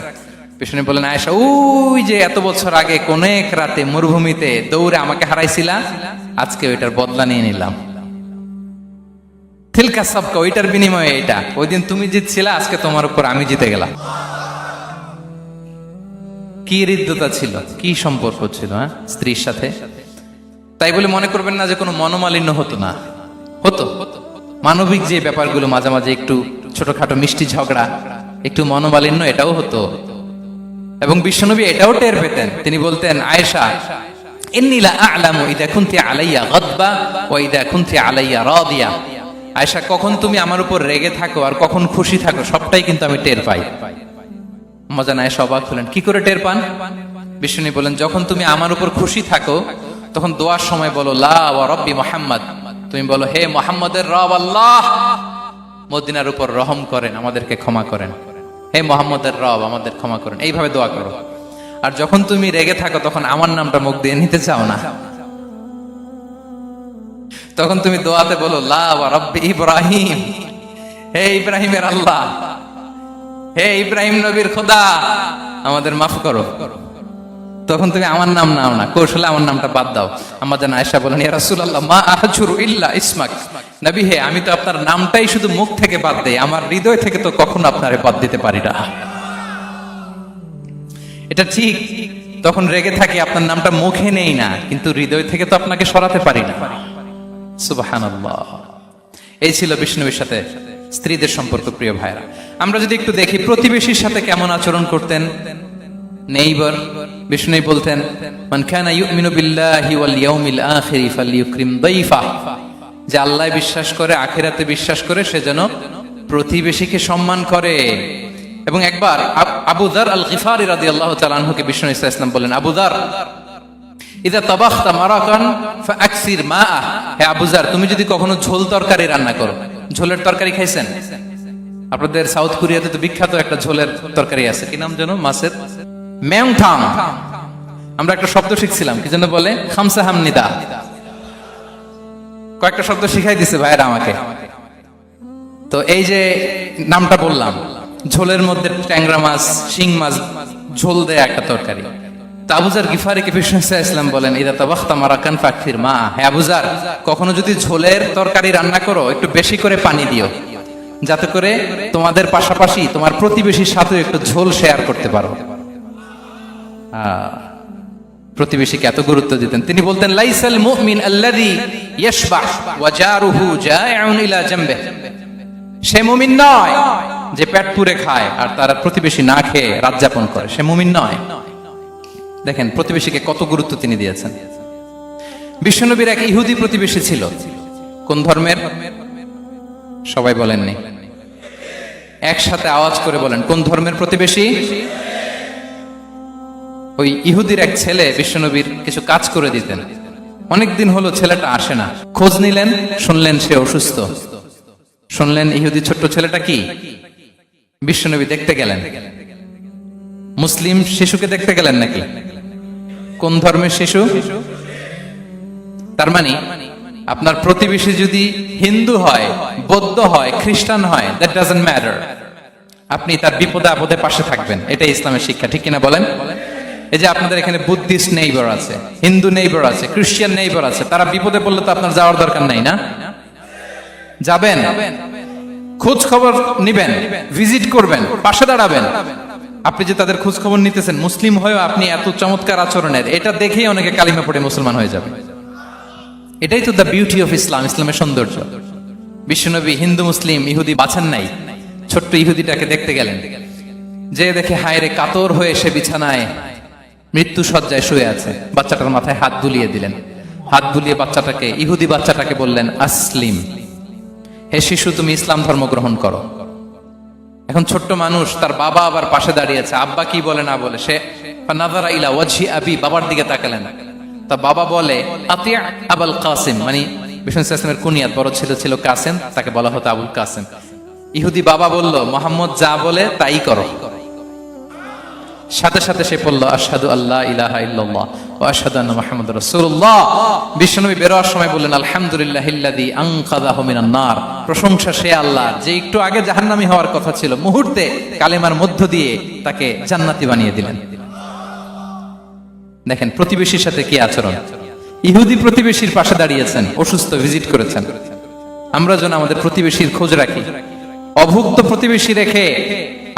বিশ্বনবী বললেন, আয়েশা ওই যে এত বছর আগে কোন এক রাতে মরুভূমিতে দৌড়ে আমাকে হারাইছিলা, আজকে ওইটার বদলা নিয়ে নিলাম। তিলকা সাবকা, ওইটার বিনিময়ে এটা। ওই দিন তুমি জিতছিলা, আজকে তোমার উপর আমি জিতে গেলাম। কি হৃদ্যতা ছিল, কি সম্পর্ক ছিল স্ত্রীর সাথে। তাই বলে মনে করবেন না যে কোনো মনোমালিন্য হতো না, হতো। মানবিক যে ব্যাপারগুলো মাঝে মাঝে একটু ছোটখাটো মিষ্টি ঝগড়া, একটু মনোমালিন্য, এটাও হতো। এবং বিশ্বনবী এটাও টের পেতেন। তিনি বলতেন, আয়েশা, ইন্নী লা আ'লামু ইযা কুনতি আলাইয়া গাদবা ওয়া ইযা কুনতি আলাইয়া রাদিয়া। আয়েশা, কখন তুমি আমার উপর রেগে থাকো আর কখন খুশি থাকো সবটাই কিন্তু আমি টের পাই। মজান আয়েশা অবাক হলেন, কি করে টের পান? বিশ্বনবী বলেন, যখন তুমি আমার উপর খুশি থাকো তখন দোয়ার সময় বলো লা ওয়া রাব্বি মুহাম্মদ, তুমি বলো হে মুহাম্মদের রব আল্লাহ, মদিনার উপর রহম করেন, আমাদেরকে ক্ষমা করেন, হে মুহাম্মদের রব আমাদের ক্ষমা করেন, এইভাবে দোয়া করো। আর যখন তুমি রেগে থাকো তখন আমার নামটা মুখ দিয়ে নিতে চাও না, তখন তুমি দোয়াতে বলো লা ওয়া রাব্বি ইব্রাহিম, হে ইব্রাহিমের আল্লাহ, হে ইব্রাহিম নবীর খোদা, আমাদের মাফ করো। তখন তুমি আমার নাম নাও না, কৌশলে আমার নামটা বাদ দাও। আম্মা জান আয়েশা বলেন, ইয়া রাসূলুল্লাহ মা আহজুরু ইল্লা ইসমাক, নবী হে, আমি তো আপনার নামটাই শুধু মুখ থেকে বাদ দেই, আমার হৃদয় থেকে তো কখনো আপনারে বাদ দিতে পারি না। এটা ঠিক, তখন রেগে থাকি, আপনার নামটা মুখে নেই না, কিন্তু হৃদয় থেকে তো আপনাকে সরাতে পারি না। সুবহানাল্লাহ। এই ছিল বিষ্ণুবীর সাথে স্ত্রীদের সম্পর্ক। প্রিয় ভাইরা, আমরা যদি একটু দেখি প্রতিবেশীর সাথে কেমন আচরণ করতেন নেইবার। বিষ্ণু বলতেন, মান কানা ইউমিনু বিল্লাহি ওয়াল ইয়াউমিল আখিরি ফালইউকরিম দাইফা, যে আল্লাহ বিশ্বাস করে, আখিরাতে বিশ্বাস করে, সে যেন প্রতিবেশীকে সম্মান করে। এবং একবার আবু যার আল গিফারি রাদিয়াল্লাহু তাআলা আনহুকে বিষ্ণু সাল্লাল্লাহু আলাইহি ওয়াসাল্লাম বলেন, আবু যার ইদা তাবাখতা মারাকান ফাআকসির মাআ, হে আবু যার, তুমি যদি কখনো ঝোল তরকারি রান্না করো, ঝোলের তরকারি খাইছেন? আপনাদের সাউথ কোরিয়াতে তো বিখ্যাত একটা ঝোলের তরকারি আছে, কি নাম যেন, মাছের মেয়ংথাং। আমরা একটা শব্দ শিখছিলাম, কি যেন বলে, খামসা হামনিদা। কয়েকটা শব্দ শিখাই দিছে ভাইরা আমাকে। তো এই যে নামটা বললাম, ঝোলের মধ্যে ট্যাংরা মাছ, শিং মাছ ঝোল দেয়া একটা তরকারি। তো আবু যার গিফারিকে বিষ্ণু সাল্লাল্লাহু আলাইহি ওয়াসাল্লাম বলেন, ইদা তাবাখতা মারাকান ফাকফির মা, হে আবু যার, কখনো যদি ঝোলের তরকারি রান্না করো একটু বেশি করে পানি দিও, যাতে করে তোমাদের পাশাপাশি তোমার প্রতিবেশীর সাথে একটু ঝোল শেয়ার করতে পারো। প্রতিবেশীকে এত গুরুত্ব দিতেন। তিনি বলতেন, লাইসাল মুমিন আল্লাযী ইয়াশবাহ ওয়া জারুহু জাইউন ইলা জামবিহি, সে মুমিন নয় যে পেট পুরে খায় আর তার প্রতিবেশী না খেয়ে রাত যাপন করে, সে মুমিন নয়। দেখেন প্রতিবেশীকে কত গুরুত্ব তিনি দিয়েছেন। বিশ্বনবীর এক ইহুদি প্রতিবেশী ছিল। কোন ধর্মের? সবাই বলেননি, একসাথে আওয়াজ করে বলেন, কোন ধর্মের প্রতিবেশী? ওই ইহুদির এক ছেলে বিশ্বনবীর কিছু কাজ করে দিতেন। অনেকদিন হলো ছেলেটা আসে না, খোঁজ নিলেন, শুনলেন সে অসুস্থ। শুনলেন ইহুদি ছোট্ট ছেলেটা কি, বিশ্বনবী দেখতে গেলেন। মুসলিম শিশুকে দেখতে গেলেন নাকি? কোন ধর্মের শিশু? তার মানে আপনার প্রতিবেশী যদি হিন্দু হয়, বৌদ্ধ হয়, খ্রিস্টান হয়, দ্যাট ডাজন্ট ম্যাটার, আপনি তার বিপদে আপদে পাশে থাকবেন। এটাই ইসলামের শিক্ষা, ঠিক কিনা বলেন? এই যে আপনাদের এখানে বুদ্ধিস্ট নেইবার আছে, হিন্দু নেইবার আছে, খ্রিস্টান নেইবার আছে, তারা বিপদে পড়লে তো আপনার যাওয়ার দরকার নাই, না? যাবেন, খোঁজ খবর নিবেন, ভিজিট করবেন, পাশে দাঁড়াবেন। আপনি যে তাদের খোঁজ খবর নিতেছেন, মুসলিম হয়েও আপনি এত চমৎকার আচরণের, এটা দেখেই অনেকে কালিমা পড়ে মুসলমান হয়ে যাবে। এটাই তো দ্য বিউটি অফ ইসলাম, ইসলামের সৌন্দর্য। বিশ্বনবী হিন্দু মুসলিম ইহুদি বাছান নাই, ছোট্ট ইহুদিটাকে দেখতে গেলেন, যে দেখে হায় রে, কাতর হয়ে সে বিছানায় মৃত্যু শয্যায় শুয়ে আছে। বাচ্চাটার মাথায় হাত বুলিয়ে দিলেন। হাত বুলিয়ে বাচ্চাটাকে, ইহুদি বাচ্চাটাকে বললেন, আসলিম, হে শিশু, তুমি ইসলাম ধর্ম গ্রহণ করো। এখন ছোট্ট মানুষ, তার বাবা আবার পাশে দাঁড়িয়ে আছে, আব্বা কি বলে না বলে, সে নাযারা ইলা ওয়াজহি আবি, বাবার দিকে তাকালেন। তা বাবা বলে, আতিয়া আবুল কাসিম, মানে বিষ্ণু ইসলামের কুনিয়াত, বড় ছেলে ছিল কাসিম, তাকে বলা হতো আবুল কাসিম। ইহুদি বাবা বলল, মুহাম্মদ যা বলে তাই করো। সাথে সাথে সে বলল, আশহাদু আল্লা ইলাহা ইল্লাল্লাহ ওয়া আশহাদু আন্না মুহাম্মাদুর রাসূলুল্লাহ। বিশ্বনবী বেরোয়ার সময় বললেন, আলহামদুলিল্লাহিল্লাযী আনকাযাহু মিনান নার, প্রশংসা সে আল্লাহ যে একটু আগে জাহান্নামী হওয়ার কথা ছিল, মুহূর্তে কালেমার মধ্য দিয়ে তাকে জান্নাতি বানিয়ে দিলেন। দেখেন প্রতিবেশীর সাথে কি আচরণ। ইহুদি প্রতিবেশীর পাশে দাঁড়িয়েছেন, অসুস্থ, ভিজিট করেছেন। আমরা যেন আমাদের প্রতিবেশীর খোঁজ রাখি। অভুক্ত প্রতিবেশী রেখে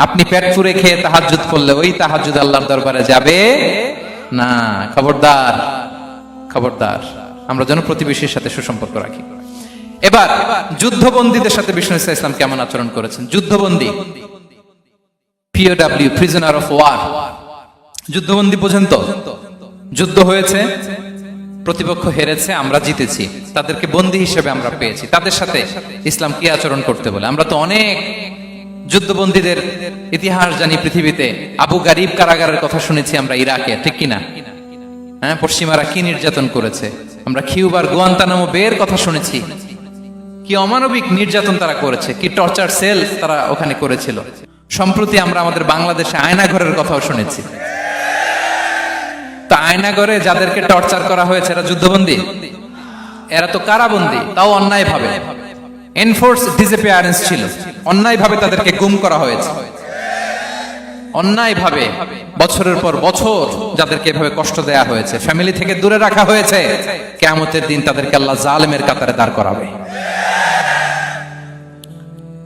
আপনি পেট পুরে খেয়ে তাহাজ্জুদ করলে ওই তাহাজ্জুদ আল্লাহর দরবারে যাবে না। খবরদার, খবরদার। আমরা যেন প্রতিবেশীর সাথে সুসম্পর্ক রাখি। এবার যুদ্ধবন্দীদের সাথে বিষ্ণু ইসলাম কেমন আচরণ করেছেন? যুদ্ধবন্দী, POW, প্রিজনার অফ ওয়ার, যুদ্ধবন্দী বোঝেন তো? যুদ্ধ হয়েছে, প্রতিপক্ষ হেরেছে, আমরা জিতেছি, তাদেরকে বন্দী হিসেবে আমরা পেয়েছি, তাদের সাথে ইসলাম কি আচরণ করতে বলে? আমরা তো অনেক যুদ্ধবন্দীদের ইতিহাস জানি পৃথিবীতে। আবু গারিব কারাগারের কথা শুনেছি আমরা ইরাকে, ঠিক কিনা? হ্যাঁ, পশ্চিমারা কি নির্যাতন করেছে। আমরা কিউবার গুয়ান্তানামো বের কথা শুনেছি, কি অমানবিক নির্যাতন তারা করেছে, কি টর্চার সেল তারা ওখানে করেছিল। সম্প্রতি আমরা আমাদের বাংলাদেশে আয়নাঘরের কথাও শুনেছি। তা আয়নাঘরে যাদেরকে টর্চার করা হয়েছে এরা যুদ্ধবন্দী? এরা তো কারাবন্দী, তাও অন্যায় ভাবে। এনফোর্স ডিসঅ্যাপিয়ারেন্স ছিল, অন্যায় ভাবে তাদেরকে গুম করা হয়েছে। অন্যায় ভাবে বছরের পর বছর যাদেরকে এভাবে কষ্ট দেয়া হয়েছে, ফ্যামিলি থেকে দূরে রাখা হয়েছে, কিয়ামতের দিন তাদেরকে আল্লাহ জালেমের কাতারে দাঁড় করাবে।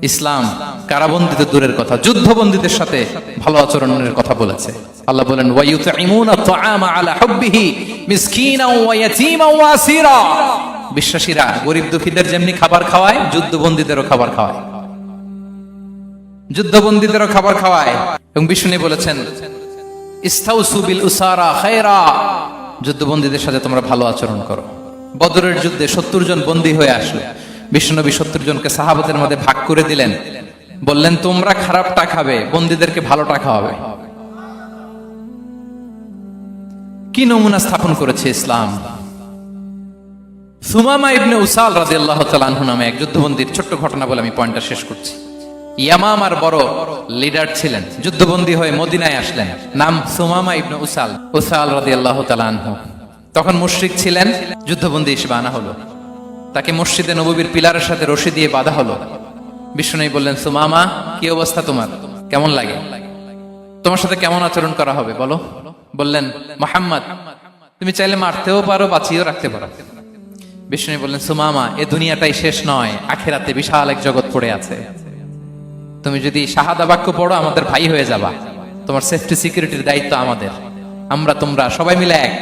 ইসলাম কারাবন্দীদের দূরের কথা, যুদ্ধবন্দীদের সাথে ভালো আচরণের কথা বলেছে। আল্লাহ বলেন, ওয়ায়ুতঈমুনা আত-তাআমা আলা হুব্বিহি মিসকিনাও ওয়া ইয়াতীমান ওয়া আসীরা। বিশ্বাসীরা গরিব দুঃখীদের যেমনি খাবার খাওয়ায়, যুদ্ধবন্দীদেরও খাবার খাওয়ায়, যুদ্ধবন্দীদেরও খাবার খাওয়ায়। এবং বিষ্ণু বলেছেন, ইস্তাউসু বিল উসারা খায়রা, যুদ্ধবন্দীদের সাথে তোমরা ভালো আচরণ করো। বদরের যুদ্ধে 70 জন বন্দী হয়ে আসলো। বিশ্বনবী 70 জনকে সাহাবাদের মধ্যে ভাগ করে দিলেন, বললেন তোমরা খারাপটা খাবে, বন্দীদেরকে ভালোটা খাওয়াবে। কি নমুনা স্থাপন করেছে ইসলাম। সুমামা ইবনে উসাল রাদিয়াল্লাহু তাআলা আনহু নামে এক যুদ্ধবন্দীর ছোট্ট ঘটনা বলে আমি পয়েন্টটা শেষ করছি। ইয়ামামার বড় লিডার ছিলেন, যুদ্ধবন্দী হয়ে মদিনায় আসলেন, নাম সুমামা ইবনে উসাল রাদিয়াল্লাহু তাআলা আনহু। তখন মুশরিক ছিলেন, যুদ্ধবন্দী হিসেবে আনা হলো। তাকে মসজিদে নববীর পিলারের সাথে রশি দিয়ে বাঁধা হলো। বিষ্ণু বললেন, সুমামা কি অবস্থা তোমার, কেমন লাগে, তোমার সাথে কেমন আচরণ করা হবে বলো? বললেন, মুহাম্মদ তুমি চাইলে মারতেও পারো, বাঁচিয়েও রাখতে পারো। বিষ্ণু বললেন, সুমামা এ দুনিয়াটাই শেষ নয়, আখিরাতে বিশাল এক জগৎ পড়ে আছে। তুমি যদি শাহাদা বাক্য পড়ো আমাদের ভাই হয়ে যাবা, তোমার সেফটি সিকিউরিটির দায়িত্ব আমাদের, আমরা তোমরা সবাই মিলে এক।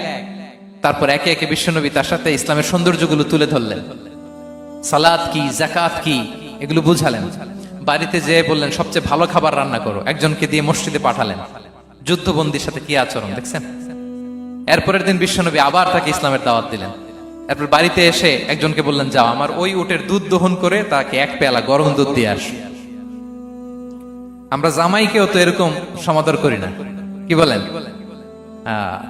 তারপর একে একে বিশ্বনবী তার সাথে ইসলামের সৌন্দর্যগুলো তুলে ধরলেন, সালাত কি, যাকাত কি, এগুলো বুঝালেন। বাড়িতে যেয়ে বললেন সবচেয়ে ভালো খাবার রান্না করো, একজনকে দিয়ে মসজিদে পাঠালেন। যুদ্ধবন্দীর সাথে কি আচরণ দেখছেন। এরপরের দিন বিশ্বনবী আবার তাকে ইসলামের দাওয়াত দিলেন। এরপর বাড়িতে এসে একজনকে বললেন, যাও আমার ওই উটের দুধ দহন করে তাকে এক পেয়ালা গরম দুধ দিয়ে আস। আমরা জামাইকেও তো এরকম সমাদর করি না, কি বলেন?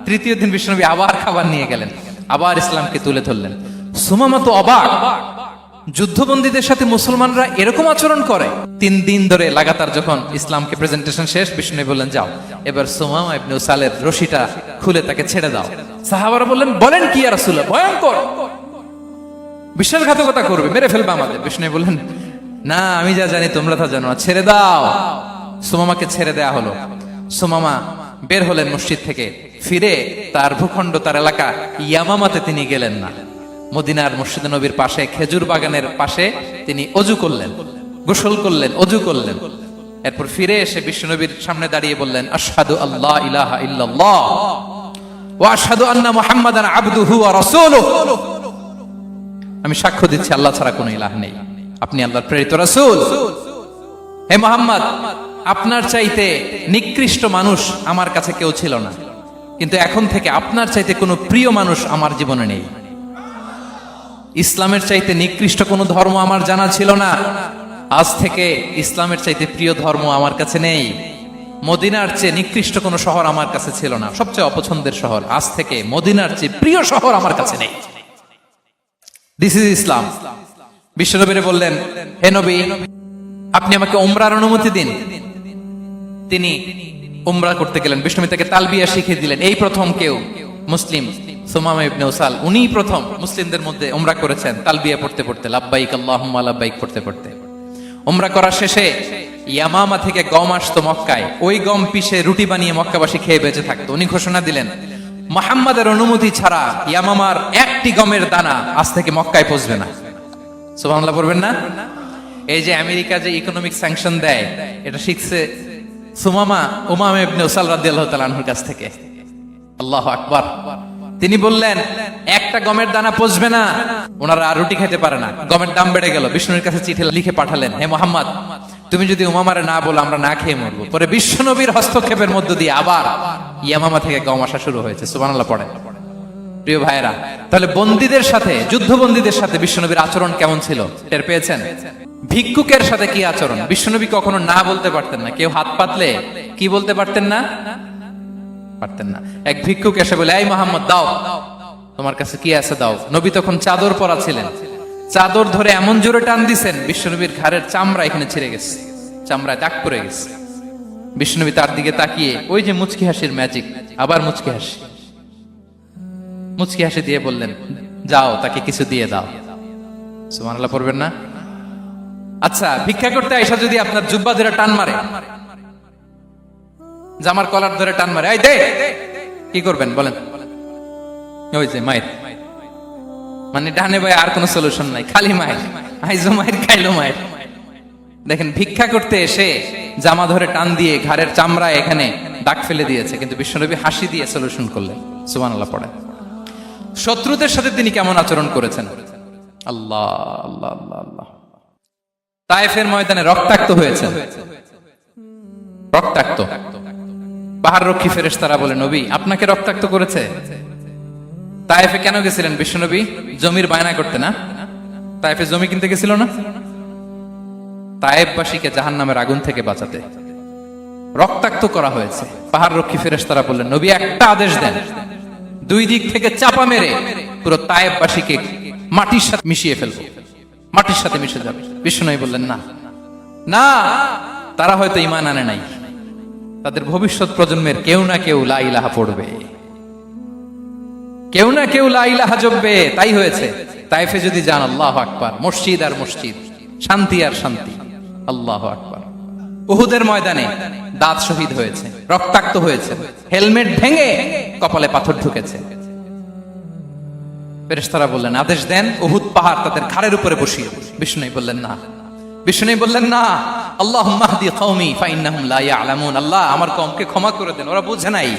তৃতীয় দিন বিশ্বনবী আবার খাবার নিয়ে গেলেন, আবার ইসলামকে তুলে ধরলেন। সুমামা তো অবাক, যুদ্ধবন্দীদের সাথে মুসলমানরা এরকম আচরণ করে। 3 দিন ধরে লাগাতার যখন ইসলামকে প্রেজেন্টেশন শেষ, বিষ্ণু বললেন, যাও এবার সুমামা ইবনে উসালের রশিটা খুলে তাকে ছেড়ে দাও। সাহাবারা বললেন, বলেন কি ইয়া রাসূলুল্লাহ, ভয়ঙ্কর, বিশ্বাসঘাতকতা করবে, মেরে ফেলবে আমাদের। বিষ্ণু বললেন, না আমি যা জানি তোমরা তা জানো না, ছেড়ে দাও। সুমামাকে ছেড়ে দেয়া হলো। সুমামা বের হলেন মসজিদ থেকে, ফিরে তার ভূখণ্ড, তার এলাকা ইয়ামামাতে তিনি গেলেন না। মদিনার মসজিদে নবীর পাশে খেজুর বাগানের পাশে তিনি অজু করলেন, গোসল করলেন, অজু করলেন। এরপর ফিরে এসে বিশ্বনবীর সামনে দাঁড়িয়ে বললেন, আশহাদু আল্লা ইলাহা ইল্লাল্লাহ ওয়া আশহাদু আন্না মুহাম্মাদান আবদুহু ওয়া রাসূলুহু। আমি সাক্ষ্য দিচ্ছি আল্লাহ ছাড়া কোনো ইলাহ নেই, আপনি আল্লাহর প্রেরিত রাসূল। হে মুহাম্মদ, আপনার চাইতে নিকৃষ্ট মানুষ আমার কাছে কেউ ছিল না, কিন্তু এখন থেকে আপনার চাইতে কোনো প্রিয় মানুষ আমার জীবনে নেই। ইসলামের চাইতে নিকৃষ্ট কোনো ধর্ম আমার জানা ছিল না, আজ থেকে ইসলামের চাইতে প্রিয় ধর্ম আমার কাছে নেই। মদিনার চেয়ে নিকৃষ্ট কোনো শহর আমার কাছে ছিল না, সবচেয়ে অপছন্দের শহর, আজ থেকে মদিনার চেয়ে প্রিয় শহর আমার কাছে নেই। দিস ইজ ইসলাম। বিশ্বনবী বললেন, হে নবী, আপনি আমাকে উমরার অনুমতি দিন। তিনি উমরা করতে গেলেন। বিষ্ণু তাকে তালবিয়া শিখিয়ে দিলেন। এই প্রথম কেউ মুসলিম সুমামা ইবনে উসাল, উনি প্রথম মুসলিমদের মধ্যে উমরা করেছেন তালবিয়া পড়তে পড়তে, লাব্বাইক আল্লাহুম্মা লাব্বাইক পড়তে পড়তে। উমরা করার শেষে ইয়ামামা থেকে গম আসতো মক্কায়, ওই গম পিষে রুটি বানিয়ে মক্কাবাসী খেয়ে বেঁচে থাকতো। উনি ঘোষণা দিলেন, মুহাম্মাদের অনুমতি ছাড়া ইয়ামামার একটি গমের দানা আজ থেকে মক্কায় পৌঁছবে না। সুবহানাল্লাহ পড়বেন না? এই যে আমেরিকা যে ইকোনমিক স্যাংশন দেয়, এটা শিখছে সুমামা ইবনে উসাল রাদিয়াল্লাহু তাআলা আনহুর কাছ থেকে। আল্লাহু আকবার। তিনি বললেন একটা গমের দানা পচবে না, ওনারা আর রুটি খেতে পারে না, গমের দাম বেড়ে গেল। বিষ্ণুর কাছে চিঠি লিখে পাঠালেন, হে মোহাম্মদ, তুমি যদি উমামারে না বলো আমরা না খেয়ে মরবো। পরে বিশ্বনবীর হস্তক্ষেপের মধ্য দিয়ে আবার ইয়ামামা থেকে গম আসা শুরু হয়েছে। সুবহানাল্লাহ পড়েন। প্রিয় ভাইয়েরা, তাহলে বন্দীদের সাথে, যুদ্ধবন্দীদের সাথে বিশ্বনবীর আচরণ কেমন ছিল টের পেয়েছেন? ভিক্ষুকের সাথে কি আচরণ? বিশ্বনবী কখনো না বলতে পারতেন না। কেউ হাত পাতলে কি বলতে পারতেন না? পারতেন না। এক ভিক্ষুক এসে বলে, এই মোহাম্মদ দাও, তোমার কাছে কি আছে দাও। নবী তখন চাদর পরা ছিলেন, চাদর ধরে এমন জোরে টান দিছেন বিশ্বনবীর ঘাড়ের চামড়া এখানে ছিঁড়ে গেছে, চামড়ায় দাগ পড়ে গেছে। বিশ্বনবী তার দিকে তাকিয়ে, ওই যে মুচকি হাসির ম্যাজিক, আবার মুচকি হাসি, মুচকি হাসি দিয়ে বললেন, যাও তাকে কিছু দিয়ে দাও। সুবহানাল্লাহ পড়বেন না? আচ্ছা, ভিক্ষা করতে আইসা যদি আপনার জুব্বা ধরে টান মারে, জামার কলার ধরে টান মারে, এই দে, কি করবেন বলেন? ওই যে মায়ের, মানে ডানে ভাই আর কোনো সলিউশন নাই, খালি মায়ের, আইজো মায়ের খাইলো মায়ের। দেখেন, ভিক্ষা করতে এসে জামা ধরে টান দিয়ে ঘাড়ের চামড়া এখানে দাগ ফেলে দিয়েছে, কিন্তু বিশ্বনবী হাসি দিয়ে সলিউশন করলেন। সুবহানাল্লাহ পড়ে। শত্রুদের সাথে তিনি কেমন আচরণ করেছেন? আল্লাহ আল্লাহ আল্লাহ আল্লাহ। তায়েফের ময়দানে রক্তাক্ত হয়েছে, রক্তাক্ত। পাহাড় রক্ষী ফেরেশতারা বলে, নবী আপনাকে রক্তাক্ত করেছে? তায়েফে কেন গেছিলেন বিশ্বনবী? জমির বায়না করতে না? তায়েফে জমি কিনতে গেছিল না? তায়েফবাসীকে জাহান্নামের আগুন থেকে বাঁচাতে রক্তাক্ত করা হয়েছে। পাহাড় রক্ষী ফেরেশতারা বললেন, নবী একটা আদেশ দেন, দুই দিক থেকে চাপা মেরে পুরো তায়েফবাসীকে মাটির সাথে মিশিয়ে ফেলবো, মাটির সাথে মিশে যাবে। বিশ্বনবী বললেন, না না, তারা হয়তো ঈমান আনে নাই, তাদের ভবিষ্যৎ প্রজন্মের কেউ না কেউ লা ইলাহা পড়বে, কেউ না কেউ লা ইলাহা জপবে। তাই হয়েছে। তাইফে যদি যান, আল্লাহু আকবার, মসজিদ আর মসজিদ, শান্তি আর শান্তি। আল্লাহু আকবার। উহুদের ময়দানে দাঁত শহীদ হয়েছে, রক্তাক্ত হয়েছে, হেলমেট ভেঙে কপালে পাথর ঢুকেছে। ফেরেশতারা বললেন, আদেশ দেন উহুদ পাহাড় তাদের ঘাড়ের উপরে বসিয়ে। বিষ্ণু বললেন, না। বিষ্ণু বললেন, না, আল্লাহুম্মা হদি কওমি ফাইন্নাহুম লা ইয়ালামুন। আল্লাহ আমার কওমকে ক্ষমা করে দেন, ওরা বুঝে নাই।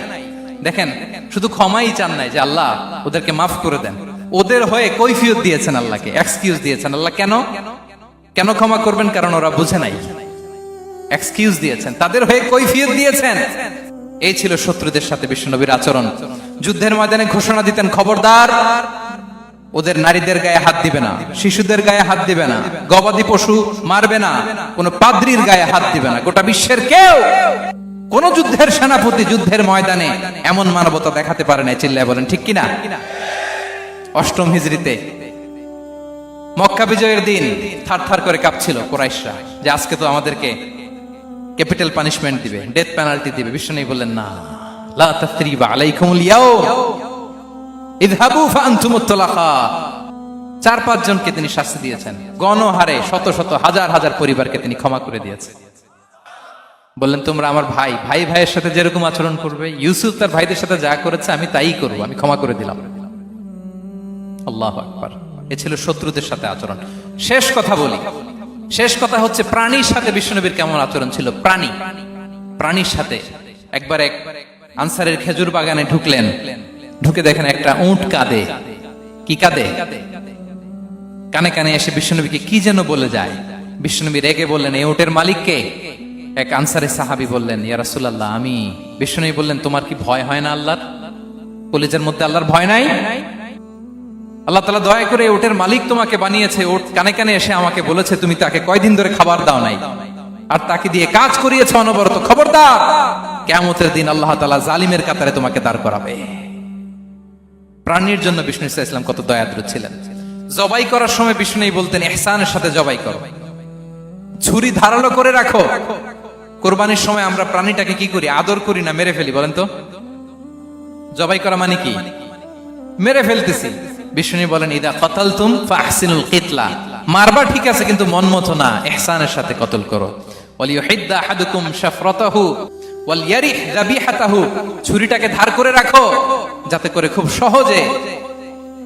দেখেন, শুধু ক্ষমাই চান নাই যে আল্লাহ ওদেরকে মাফ করে দেন, ওদের হয়ে কৈফিয়ত দিয়েছেন আল্লাহকে, এক্সকিউজ দিয়েছেন। আল্লাহ কেন কেন ক্ষমা করবেন? কারণ ওরা বুঝে নাই। এক্সকিউজ দিয়েছেন, তাদের হয়ে কৈফিয়ত দিয়েছেন। এই ছিল শত্রুদের সাথে বিশ্বনবীর আচরণ। যুদ্ধের ময়দানে ঘোষণা দিতেন, খবরদার ওদের নারীদের গায়ে হাত দিবে না, শিশুদের গায়ে হাত দিবে না, গবাদি পশু মারবে না, কোন পাদ্রীর গায়ে হাত দিবে না। গোটা বিশ্বের কেউ, কোন যুদ্ধের সেনাপতি যুদ্ধের ময়দানে এমন মানবতা দেখাতে পারে না। চিল্লায় বলেন ঠিক কিনা? অষ্টম হিজরিতে মক্কা বিজয়ের দিন থারথার করে কাঁপছিল কুরাইশরা যে আজকে তো আমাদেরকে ক্যাপিটাল পানিশমেন্ট দিবে, ডেথ পেনাল্টি দিবে। বিশ্বনবী বললেন, না, লা তাসরিবা আলাইকুমুল ইয়াউম ইযহাবু ফাআনতুমুত তুলাকা। 4-5 জনকে তিনি শাস্তি দিয়েছেন, গণহারে শত শত হাজার হাজার পরিবারকে তিনি ক্ষমা করে দিয়েছেন। বললেন, তোমরা আমার ভাই, ভাই ভাইয়ের সাথে যেরকম আচরণ করবে, ইউসুফ তার ভাইদের সাথে যা করেছে আমি তাই করব, আমি ক্ষমা করে দিলাম। আল্লাহু আকবার। এ ছিল শত্রুদের সাথে আচরণ। শেষ কথা বলি, শেষ কথা হচ্ছে প্রাণীর সাথে বিশ্বনবীর কেমন আচরণ ছিল। প্রাণীর সাথে একবার এক আনসারের খেজুর বাগানে ঢুকলেন, ঢুকে দেখেন একটা উট কাঁদে। কি কাঁদে? কানে কানে এসে বিশ্বনবীকে কি যেন বলে যায়। বিশ্বনবী রেগে বললেন, এই উটের মালিক কে? এক আনসারের সাহাবী বললেন, ইয়া রাসূলুল্লাহ আমি। বিশ্বনবী বললেন, তোমার কি ভয় হয় না আল্লাহর? কলিজার মধ্যে আল্লাহর ভয় নাই? আল্লাহ তাআলা দয়া করে উটের মালিক তোমাকে বানিয়েছে, উট কানে কানে এসে আমাকে বলেছে তুমি তাকে কয়দিন ধরে খাবার দাও নাই, আর তাকে দিয়ে কাজ করিয়েছে অনবরত। খবরদার, কিয়ামতের দিন আল্লাহ তাআলা জালিমের কাতারে তোমাকে দাঁড় করাবে। প্রাণীর জন্য বিষ্ণু ইসা ইসলাম কত দয়াদ্র ছিলেন। জবাই করার সময় বিষ্ণু বলতেন, ইহসানের সাথে জবাই করো, ছুরি ধারালো করে রাখো। কোরবানির সময় আমরা প্রাণীটাকে কি করি? আদর করি না, মেরে ফেলি। বলেন তো, জবাই করা মানে কি? মেরে ফেলতেছি। বিষ্ণু বলেন, ইদা কাতালতুম ফাহসিনুল কিতলা। মারবা ঠিক আছে, কিন্তু মন মতো না, ইহসানের সাথে কতল করো। ওয়ালিয়ুহিদ্দা আহাদুকুম শাফরাতাহু ওয়ালইয়ারিহ যাবিহাতাহু। ছুরিটাকে ধার করে রাখো যাতে করে খুব সহজে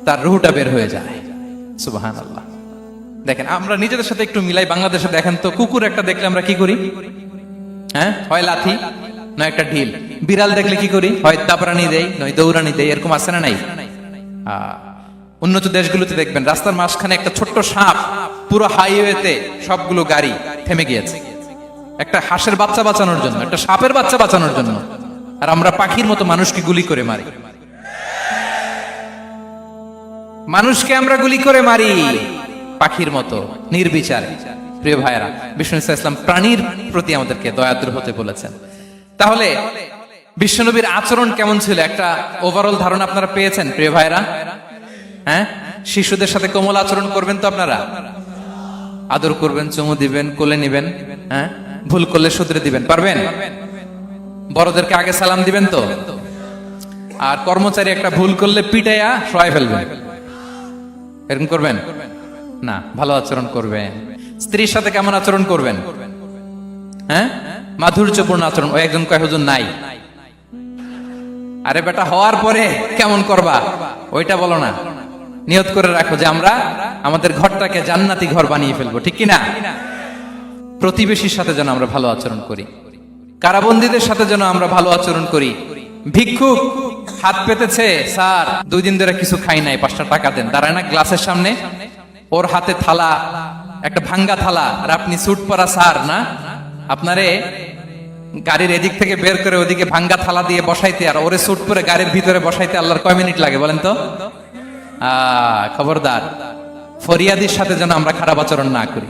তার রূহটা বের হয়ে যায়। সুবহানাল্লাহ। দেখেন, আমরা নিজেদের সাথে একটু মিলাই। বাংলাদেশে দেখেন তো, কুকুর একটা দেখলে আমরা কি করি? হ্যাঁ, হয় লাথি নয় একটা ঢিল। বিড়াল দেখলে কি করি? হয় দাবরানি দেই নয় দৌড়ানি দেই। এরকম আছে না নাই? উন্নত দেশগুলোতে দেখবেন রাস্তার মাঝখানে একটা ছোট্ট সাপ, পুরো হাইওয়েতে সবগুলো গাড়ি থেমে গিয়েছে একটা হাঁসের বাচ্চা বাঁচানোর জন্য, একটা সাপের বাচ্চা বাঁচানোর জন্য। আর আমরা পাখির মতো মানুষকে গুলি করে মারি, মানুষকে আমরা গুলি করে মারি পাখির মতো নির্বিচারে। প্রিয় ভাইয়েরা, বিষ্ণু ইসলাম প্রাণীর প্রতি আমাদেরকে দয়াদ্র হতে বলেছেন। তাহলে বিশ্বনবীর আচরণ কেমন ছিল একটা ওভারঅল ধারণা আপনারা পেয়েছেন প্রিয় ভাইয়েরা? হ্যাঁ, শিশুদের সাথে কোমল আচরণ করবেন তো আপনারা, আদর করবেন, চুমু দিবেন, কোলে নিবেন, হ্যাঁ, ভুল করলে শুধরে দিবেন, পারবেন? বড়দেরকে আগে সালাম দিবেন তো, আর কর্মচারী একটা ভুল করলে পিটাইয়া শোয়াই ফেলবেন, এরকম করবেন না? ভালো আচরণ করবেন। স্ত্রীর সাথে কেমন আচরণ করবেন? হ্যাঁ, মাধুর্যপূর্ণ আচরণ। ওই একজন কয় হুজুর নাই, আরে বেটা হওয়ার পরে কেমন করবা ওইটা বলো না, নিয়ত করে রাখো যে আমরা আমাদের ঘরটাকে জান্নাতি ঘর বানিয়ে ফেলবো, ঠিক কিনা? প্রতিবেশীর সাথে যেন আমরা ভালো আচরণ করি, কারাবন্দীদের সাথে যেন আমরা ভালো আচরণ করি। ভিক্ষুক হাত পেতেছে, স্যার 2 দিন ধরে কিছু খাই নাই, 5টা টাকা দেন, দাঁড়ায় না গ্লাসের সামনে, ওর হাতে থালা, একটা ভাঙ্গা থালা, আর আপনি স্যুট পরা স্যার না, আপনারে গাড়ির এদিক থেকে বের করে ওদিকে ভাঙ্গা থালা দিয়ে বসাইতে আর ওরে স্যুট পরে গাড়ির ভিতরে বসাইতে আল্লাহর কয় মিনিট লাগে বলেন তো? খবরদার, ফরিয়াদির সাথে যেন আমরা খারাপ আচরণ না করি,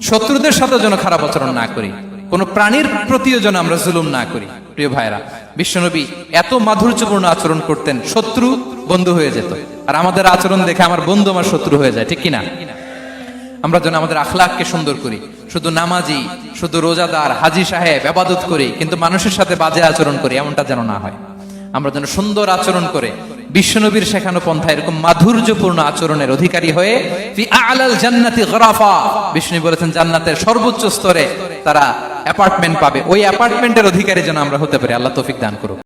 শত্রুদের সাথে যেন খারাপ আচরণ না করি, কোন প্রাণীর প্রতিও যেন আমরা জুলুম না করি। প্রিয় ভাইরা, বিশ্বনবী এত মাধুর্যপূর্ণ আচরণ করতেন, শত্রু বন্ধু হয়ে যেত। আর আমাদের আচরণ দেখে আমার বন্ধু আমার শত্রু হয়ে যায়, ঠিক কিনা? আমরা যেন আমাদের আখলাককে সুন্দর করি। শুধু নামাজি, শুধু রোজাদার, হাজি সাহেব ইবাদত করি কিন্তু মানুষের সাথে বাজে আচরণ করি, এমনটা যেন না হয়। আমরা যেন সুন্দর আচরণ করে বিশ্বনবীর শেখানো পন্থা এরকম মাধুর্যপূর্ণ আচরণের অধিকারী হয়ে ফি আ'লাল জান্নাতি গরাফা, বিষ্ণু বলেছেন জান্নাতের সর্বোচ্চ স্তরে তারা অ্যাপার্টমেন্ট পাবে, ওই অ্যাপার্টমেন্টের অধিকারী যেন আমরা হতে পারি। আল্লাহ তৌফিক দান করুন।